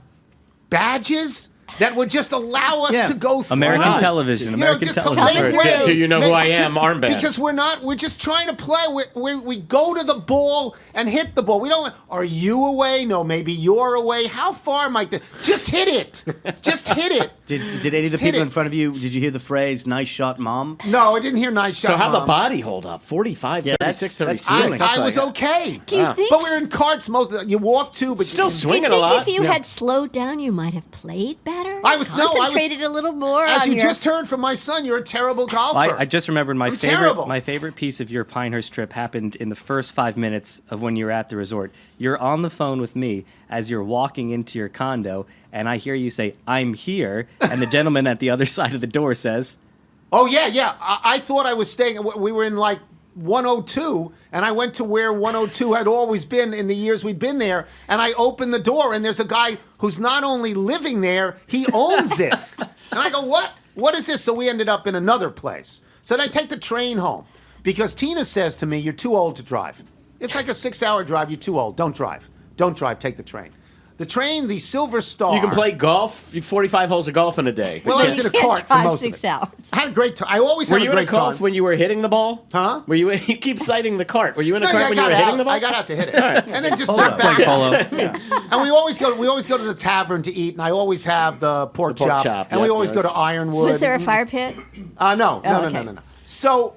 badges that would just allow us to go through. American television. American television. Do you know who I am? Armband. Because we're just trying to play. We go to the ball and hit the ball. We don't. Are you away? No, maybe you're away. How far, Mike? Just hit it. Just hit it. Did any of the people in front of you? Did you hear the phrase "nice shot, mom"? No, I didn't hear "nice shot." So how'd the Mom. body hold up? 45, Yeah, 36, that's 36. I was okay. Do you think? But we were in carts most of the. You walk too, but Still Do you swinging think a lot. if you had slowed down, you might have played better? I was concentrated a little more. As on you your... just heard from my son, you're a terrible golfer. I just remembered I'm terrible. my favorite piece of your Pinehurst trip happened in the first 5 minutes of when you were at the resort. You're on the phone with me as you're walking into your condo, and I hear you say, "I'm here," and the gentleman at the other side of the door says, Oh, yeah. I thought I was staying. We were in like 102, and I went to where 102 had always been in the years we'd been there, and I opened the door, and there's a guy who's not only living there, he owns it. And I go, what? What is this? So we ended up in another place. So then I take the train home because Tina says to me, "You're too old to drive. It's like a 6-hour drive. You're too old. Don't drive. Don't drive. Take the train." The train, the Silver Star. You can play golf, 45 holes of golf in a day. Well, I was in a cart for most of it. 6 hours. I had a great time. I always had a great time. Were you in a golf when you were hitting the ball? Huh? Were you? You keep citing the cart. Were you in a No, cart yeah, when you were hitting the ball? I got out to hit it, and then just took back. "Polo." And we always go to the tavern to eat, and I always have the pork chop, and we always go to Ironwood. Was there a fire pit? No. okay. So,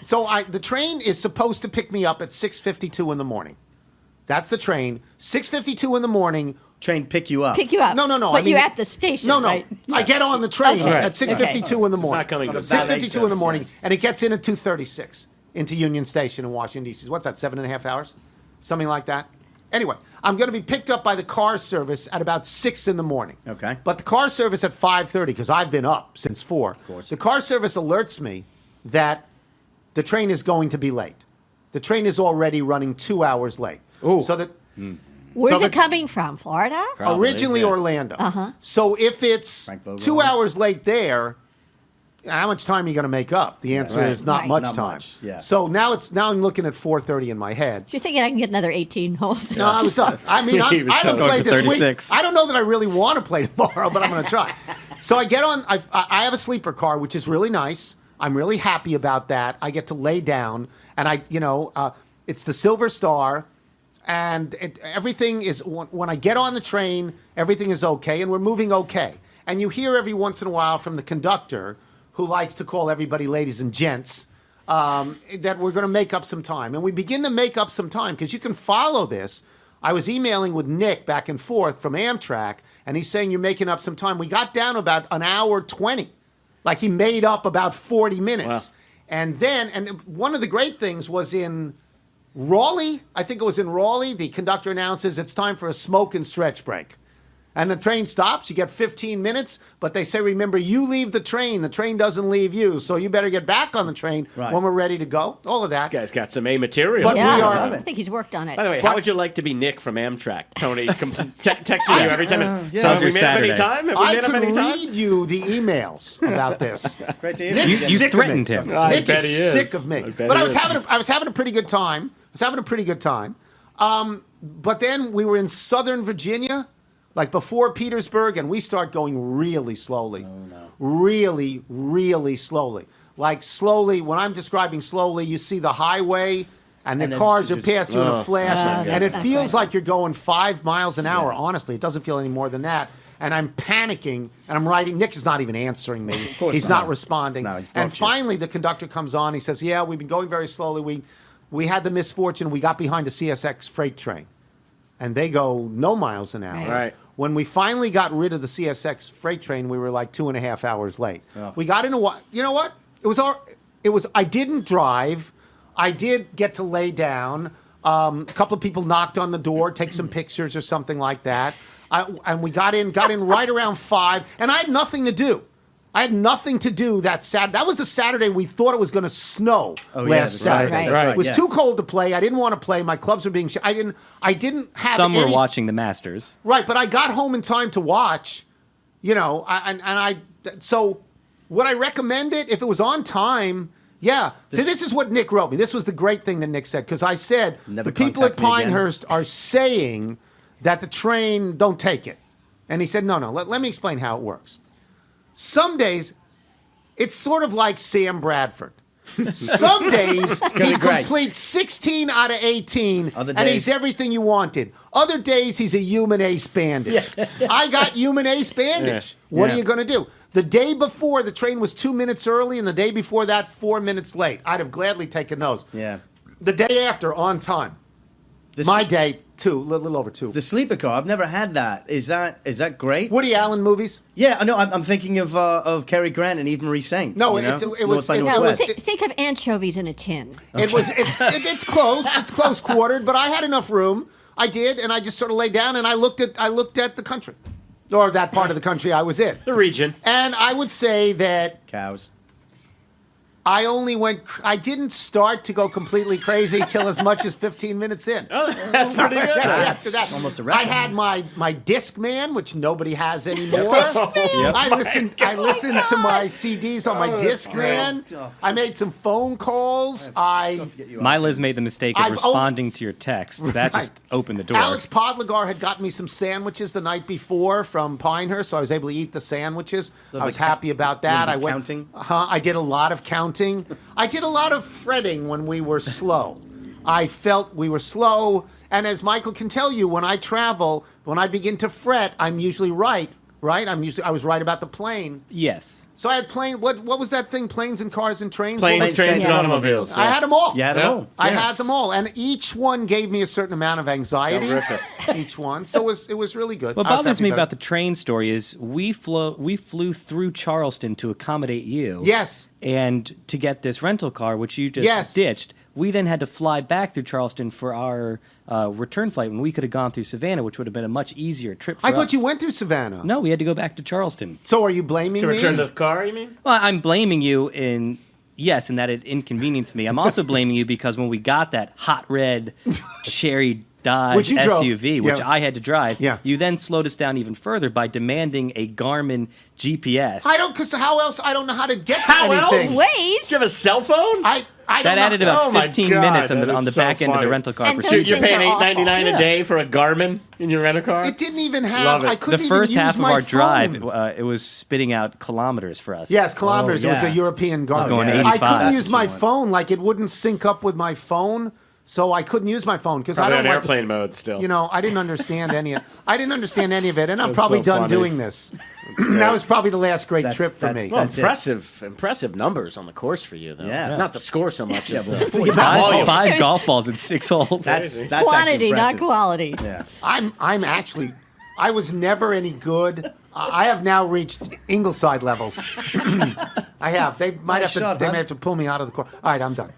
the train is supposed to pick me up at 6:52 in the morning. That's the train. 6:52 in the morning. Train pick you up. Pick you up. No. But you're at the station. No. Right? I get on the train Okay. at 6:52 in the morning. not coming to 6:52 in the morning, and it gets in at 2:36 into Union Station in Washington D.C. What's that? 7.5 hours, something like that. Anyway, I'm going to be picked up by the car service at about 6 in the morning. Okay. But the car service at 5:30 because I've been up since 4. Of course. The car service alerts me that the train is going to be late. The train is already running 2 hours late. Ooh. So that. Where's So it coming from? Florida? Probably, Originally yeah. Orlando. Uh-huh. So if it's Frank Vogel. 2 hours late there, how much time are you going to make up? The answer right. is not Right. much Not time. much, yeah. So now I'm looking at 4:30 in my head. You're thinking I can get another 18 holes? No, I was done. I mean, He was I haven't going played for this week. 36. I don't know that I really want to play tomorrow, but I'm going to try. So I get on. I have a sleeper car, which is really nice. I'm really happy about that. I get to lay down, and it's the Silver Star. And everything is, when I get on the train, everything is okay, and we're moving okay. And you hear every once in a while from the conductor, who likes to call everybody ladies and gents, that we're going to make up some time. And we begin to make up some time because you can follow this. I was emailing with Nick back and forth from Amtrak, and he's saying you're making up some time. We got down about an hour 20. Like he made up about 40 minutes. Wow. And then, one of the great things was in Raleigh, I think it was in Raleigh, the conductor announces it's time for a smoke and stretch break. And the train stops, you get 15 minutes, but they say, remember, you leave the train doesn't leave you, so you better get back on the train when we're ready to go. All of that. This guy's got some A material. But Yeah, we are, I think he's worked on it. By the way, how would you like to be Nick from Amtrak? Tony texting you every time. So How's have we your made up any Saturday? time? Have we I made up could any time? read you the emails about this. Great to hear. Nick's You sick threatened of me. him. I Nick bet he is. sick of me. I bet But he I was is. having a pretty good time. But then we were in Southern Virginia, like before Petersburg, and we start going really slowly. Oh, no. Really, really slowly. Like slowly, when I'm describing slowly, you see the highway, and the then cars are just- past you in a flash, and it that's feels not like you're going 5 miles an hour. Honestly, it doesn't feel any more than that. And I'm panicking, and I'm writing. Nick is not even answering me. He's not responding. No, he's and blocked you. finally, the conductor comes on. He says, "Yeah, we've been going very slowly. We had the misfortune. We got behind a CSX freight train, and they go no miles an hour. Right. When we finally got rid of the CSX freight train, we were like 2.5 hours late. We got into what? You know what? It was. I didn't drive. I did get to lay down. A couple of people knocked on the door, take some pictures or something like that. And we got in right around 5, and I had nothing to do. I had nothing to do that Saturday. That was the Saturday we thought it was going to snow last that's Saturday. right. Right. It was Yeah. too cold to play. I didn't want to play. My clubs were being I didn't have Some were any- watching the Masters. Right, but I got home in time to watch, so would I recommend it if it was on time? Yeah. See, this is what Nick wrote me. This was the great thing that Nick said, because I said, Never the people at contact me again. Pinehurst are saying that the train, don't take it. And he said, no, let me explain how it works. Some days, it's sort of like Sam Bradford. Some days, he be great. completes 16 out of 18, Other and he's days- everything you wanted. Other days, he's a human ace bandage. I got human ace bandage. What are Yeah. you going to do? The day before, the train was 2 minutes early, and the day before that, 4 minutes late. I'd have gladly taken those. Yeah. The day after, on time. The My s- day, a little over 2. The sleeper car. I've never had that. Is that great? Woody Allen movies? Yeah. No, I'm thinking of Cary Grant and Eve Marie Saint. No, you know? it was- North by it Now, Northwest. think of anchovies in a tin. It's close. It's close quartered, but I had enough room. I did, and I just sort of lay down and I looked at the country, or that part of the country I was in. The region. And I would say that Cows. I didn't start to go completely crazy till as much as 15 minutes in. Oh, that's pretty good. After that, almost a I record. had my Discman, which nobody has anymore. I listened to my CDs on my Discman. I made some phone calls. My Liz made the mistake of I've responding to your text. That just opened the door. Alex Podlagar had gotten me some sandwiches the night before from Pinehurst, so I was able to eat the sandwiches. I was happy about that. I went counting? I did a lot of counting. I did a lot of fretting when we were slow. I felt we were slow, and as Michael can tell you, when I travel, when I begin to fret, I'm usually right. Right? I was right about the plane. Yes. So I had plane. What was that thing? Planes and cars and trains. What Planes, was- trains, and Yeah. automobiles. I had them all. You had them all. I Yeah. had them all, and each one gave me a certain amount of anxiety. Terrific. Each one, so it was really good. What I was bothers happy me about the train story is we flew through Charleston to accommodate you. Yes. And to get this rental car, which you just Yes. ditched, we then had to fly back through Charleston for our return flight when we could have gone through Savannah, which would have been a much easier trip for I us. thought you went through Savannah. No, we had to go back to Charleston. So are you blaming To me? return the car, you mean? Well, I'm blaming you in that it inconvenienced me. I'm also blaming you because when we got that hot red cherry Dodge Which you drove. SUV, which Yeah. I had to drive, Yeah. you then slowed us down even further by demanding a Garmin GPS. Because how else? I don't know how to get to How anything. else? Wait. Do you have a cell phone? I that don't know. added about Oh my 15 God, minutes on that the is back so end of the funny. rental car And procedure. those You're things paying are awful. $8.99 Yeah. a day for a Garmin in your rental car? It didn't even have. Love it. I The couldn't first even half use of my our drive, phone. it was spitting out kilometers for us. Yes, kilometers. Oh, It was a yeah. European Garmin. going yeah. 85. I couldn't That's use what my you want. phone. Like it wouldn't sync up with my phone. So I couldn't use my phone because I Probably don't on like airplane mode still. You know, I didn't understand any of it, and I'm That's probably so done funny. doing this. That was probably the last great trip for me. Well, That's it. impressive numbers on the course for you, though. Yeah. Not the score so much as the Five, volume. golf balls in 6 holes. That's Quantity, actually not impressive. quality. Yeah. I'm actually, I was never any good. I have now reached Ingleside levels. I have. They might Nice have to. shot, They huh? may have to pull me out of the course. All right, I'm done.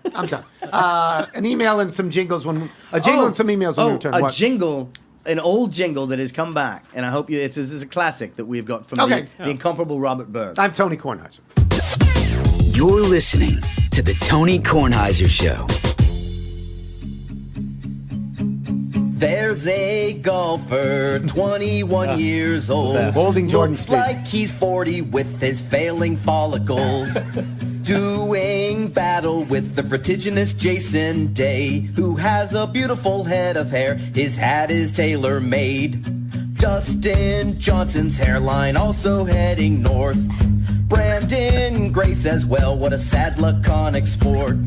An email and some jingles when and some emails when we return. A What? jingle, an old jingle that has come back, and I hope you. This is a classic that we've got from the incomparable Robert Berg. I'm Tony Kornheiser. You're listening to The Tony Kornheiser Show. There's a golfer, 21 years old. Holding Jordan Looks Speed. like he's 40 with his failing follicles. Doing battle with the vertiginous Jason Day, who has a beautiful head of hair. His hat is tailor-made. Dustin Johnson's hairline also heading north. Brandon Grace as well, what a sad laconic sport.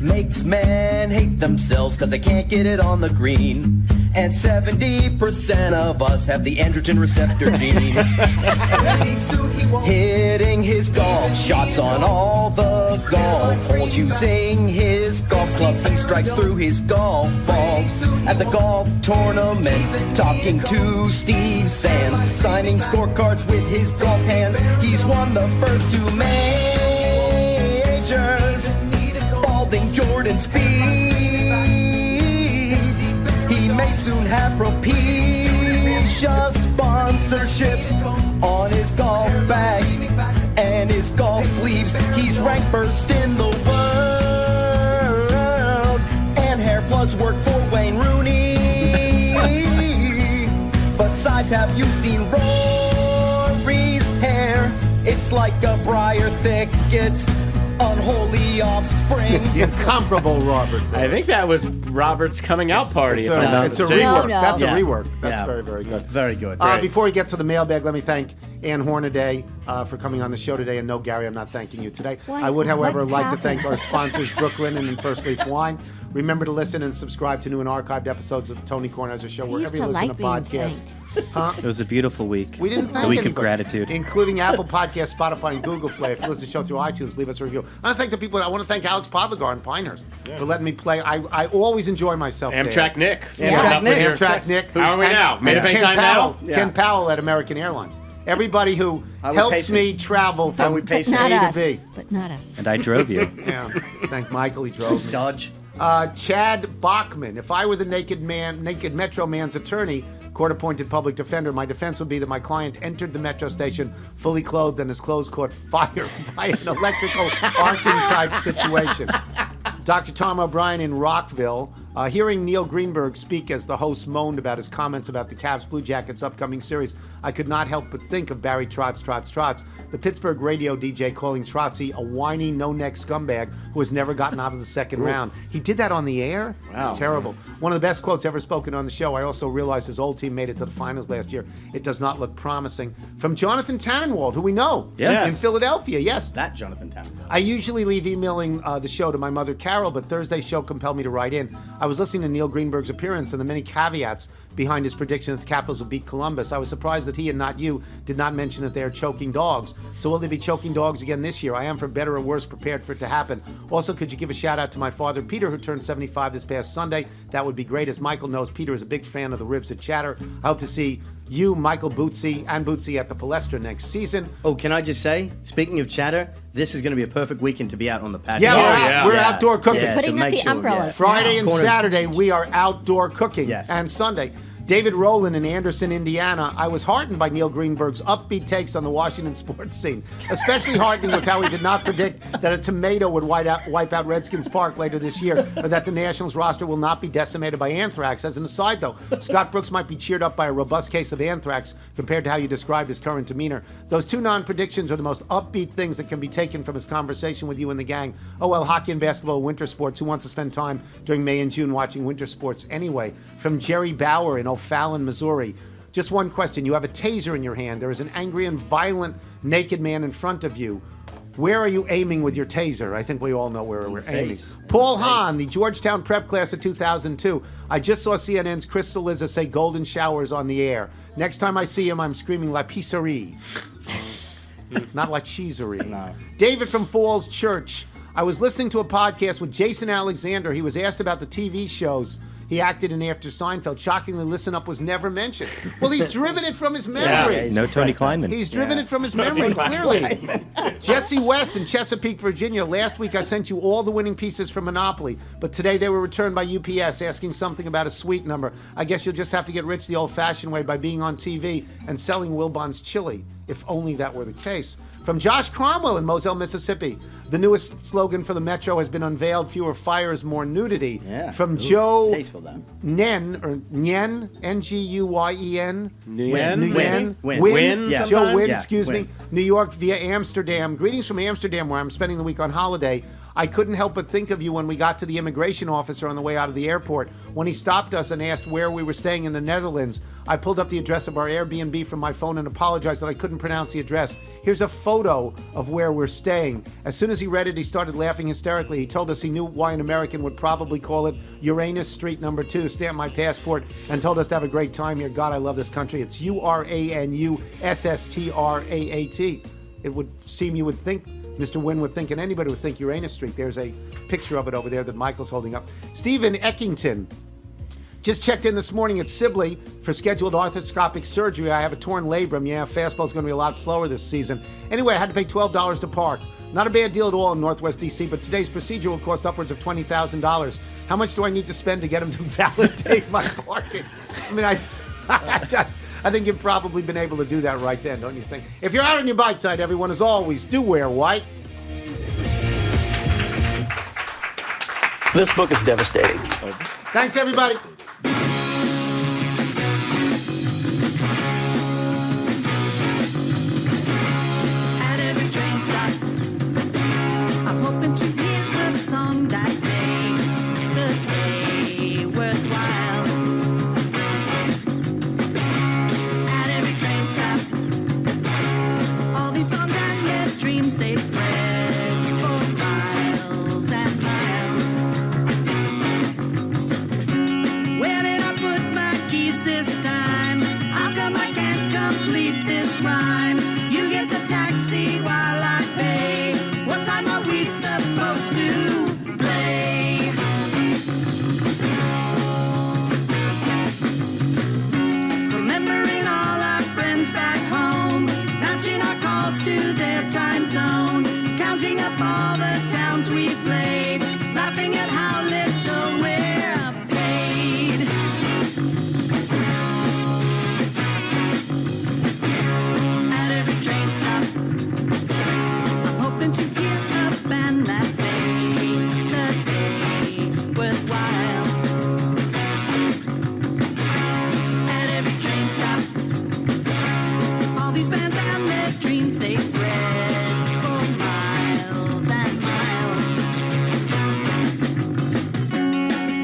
Makes men hate themselves cause they can't get it on the green. And 70% of us have the androgen receptor gene. Hitting his golf shots on all the golf holes. Using his golf clubs, he strikes through his golf balls. At the golf tournament, talking to Steve Sands, signing scorecards with his golf hands. He's won the first 2 majors. Balding Jordan Speed. He may soon have Propecia sponsorships on his golf bag and his golf sleeves. He's ranked first in the world. And hair plugs work for Wayne Rooney. Besides, have you seen Rory's hair? It's like a briar thickets. Unholy offspring. The incomparable Robert. I think that was Robert's coming out party. It's if I'm not a mistaken. rework. No. That's Yeah. a rework. That's Yeah. very, very good. Very good. Before we get to the mailbag, let me thank Ann Hornaday for coming on the show today. And no, Gary, I'm not thanking you today. What- I would, however, what like to happened? thank our sponsors, Brooklyn and First Leaf Wine. Remember to listen and subscribe to new and archived episodes of the Tony Kornheiser Show, I wherever used you to listen like to being podcasts. thanked. It was a beautiful week. We didn't thank A week of anybody, gratitude. including Apple Podcasts, Spotify, and Google Play. If you listen to the show through iTunes, leave us a review. I want to thank the people. I want to thank Alex Podlegar in Pinehurst for letting me play. I always enjoy myself. Amtrak there. Nick. Amtrak Nick. Amtrak Nick. How are we now? Made up any Ken time Powell, now? Yeah. Ken Powell at American Airlines. Everybody who would helps pace me it. travel How from we pace Not A to us. B. But not us. And I drove you. Yeah. Thank Michael. He drove me. Dodge. Chad Bachman. If I were the naked Metro man's attorney, court-appointed public defender, my defense would be that my client entered the Metro station fully clothed and his clothes caught fire by an electrical arcing-type situation. Dr. Tom O'Brien in Rockville. Hearing Neil Greenberg speak as the host moaned about his comments about the Cavs Blue Jackets upcoming series, I could not help but think of Barry Trotz, the Pittsburgh radio DJ calling Trotzy a whiny, no-neck scumbag who has never gotten out of the second round. He did that on the air? Wow. It's terrible. One of the best quotes ever spoken on the show. I also realized his old team made it to the finals last year. It does not look promising. From Jonathan Tannenwald, who we know Yes. in Philadelphia, yes. That Jonathan Tannenwald. I usually leave emailing the show to my mother, Carol, but Thursday's show compelled me to write in. I was listening to Neil Greenberg's appearance and the many caveats behind his prediction that the Capitals would beat Columbus. I was surprised that he and not you did not mention that they are choking dogs. So will they be choking dogs again this year? I am, for better or worse, prepared for it to happen. Also, could you give a shout out to my father, Peter, who turned 75 this past Sunday? That would be great. As Michael knows, Peter is a big fan of the Ribs at Chatter. I hope to see you, Michael Bootsy, and Bootsy at the Palestra next season. Oh, can I just say, speaking of chatter, this is going to be a perfect weekend to be out on the patio. Yeah, we're yeah. outdoor cooking. Yeah, Putting so up make the sure, umbrellas. yeah. Friday and Corner- Saturday, we are outdoor cooking. Yes. And Sunday. David Rowland in Anderson, Indiana. I was heartened by Neil Greenberg's upbeat takes on the Washington sports scene. Especially heartening was how he did not predict that a tomato would wipe out Redskins Park later this year, or that the Nationals roster will not be decimated by anthrax. As an aside, though, Scott Brooks might be cheered up by a robust case of anthrax compared to how you described his current demeanor. Those two non-predictions are the most upbeat things that can be taken from his conversation with you and the gang. Oh, well, hockey and basketball are winter sports. Who wants to spend time during May and June watching winter sports anyway? From Jerry Bauer in O'Fallon, Missouri. Just one question. You have a taser in your hand. There is an angry and violent naked man in front of you. Where are you aiming with your taser? I think we all know where we're aiming. face. Paul Hahn, the Georgetown prep class of 2002. I just saw CNN's Chris Saliza say golden showers on the air. Next time I see him, I'm screaming La Pisserie. Not like cheesery. No. David from Falls Church. I was listening to a podcast with Jason Alexander. He was asked about the TV shows he acted in after Seinfeld. Shockingly, Listen Up was never mentioned. Well, he's driven it from his memory. No Tony Kleinman. He's driven it from his memory, clearly. Jesse West in Chesapeake, Virginia. Last week I sent you all the winning pieces from Monopoly, but today they were returned by UPS asking something about a suite number. I guess you'll just have to get rich the old-fashioned way by being on TV and selling Wilbon's chili, if only that were the case. From Josh Cromwell in Moselle, Mississippi. The newest slogan for the Metro has been unveiled, fewer fires, more nudity. Yeah. From Joe Tasteful, though. Nen, or Nyen, N-G-U-Y-E-N. Nguyen? Win. Yeah. Joe Win, Yeah, excuse me. Win. New York via Amsterdam. Greetings from Amsterdam, where I'm spending the week on holiday. I couldn't help but think of you when we got to the immigration officer on the way out of the airport. When he stopped us and asked where we were staying in the Netherlands, I pulled up the address of our Airbnb from my phone and apologized that I couldn't pronounce the address. Here's a photo of where we're staying. As soon as he read it, he started laughing hysterically. He told us he knew why an American would probably call it Uranus Street number 2, stamped my passport, and told us to have a great time here. God, I love this country. It's Uranusstraat. It would seem you would think, Mr. Wynn would think, and anybody would think Uranus Street. There's a picture of it over there that Michael's holding up. Stephen Eckington. Just checked in this morning at Sibley for scheduled arthroscopic surgery. I have a torn labrum. Yeah, fastball's going to be a lot slower this season. Anyway, I had to pay $12 to park. Not a bad deal at all in Northwest D.C., but today's procedure will cost upwards of $20,000. How much do I need to spend to get him to validate my parking? I mean, I think you've probably been able to do that right then, don't you think? If you're out on your bike side, everyone, as always, do wear white. This book is devastating. Thanks, everybody. At every train stop, I'm hoping to hear the song that makes the day worthwhile. At every train stop, all these songs and their dreams, they thread for miles and miles. Where did I put my keys this time? How come I can't complete this rhyme? You get the taxi while I pay. What time are we supposed to play? Remembering all our friends back home, matching our calls to their time zone, counting up all the towns we played, laughing at how little we're paid. At every train stop, I'm hoping to hear a band that makes the day worthwhile. At every train stop, all these bands and their dreams, they thread for miles and miles.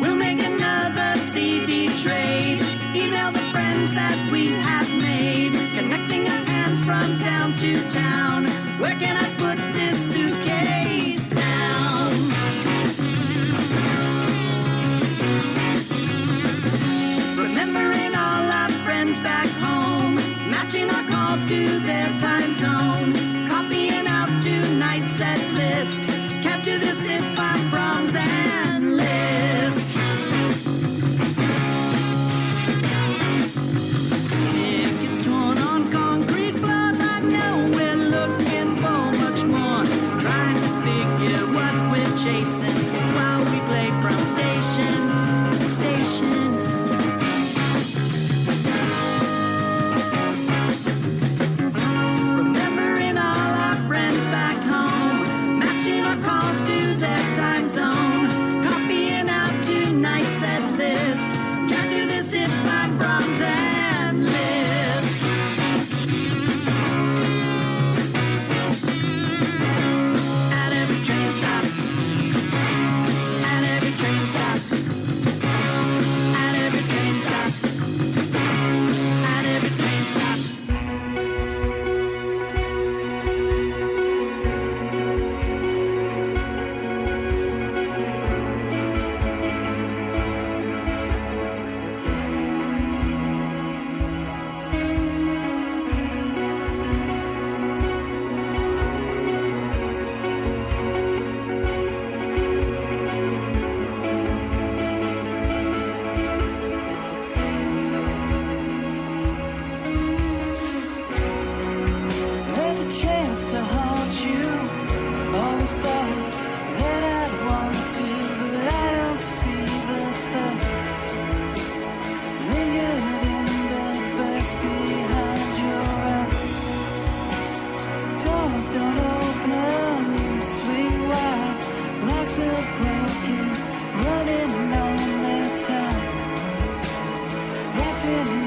We'll make another CD trade, email the friends that we have made, connecting our hands from town to town. Where can I put this suitcase down? Remembering all our friends back home, matching our calls to their time zone, copying out tonight's set list. Can't do this if I'm proms and list. Tickets torn on concrete floors. I know we're looking for much more. Trying to figure what we're chasing while we play from station to station. Remembering all our friends back home, matching our calls to their time doors don't open, swing wide, locks are broken, running on the top, laughing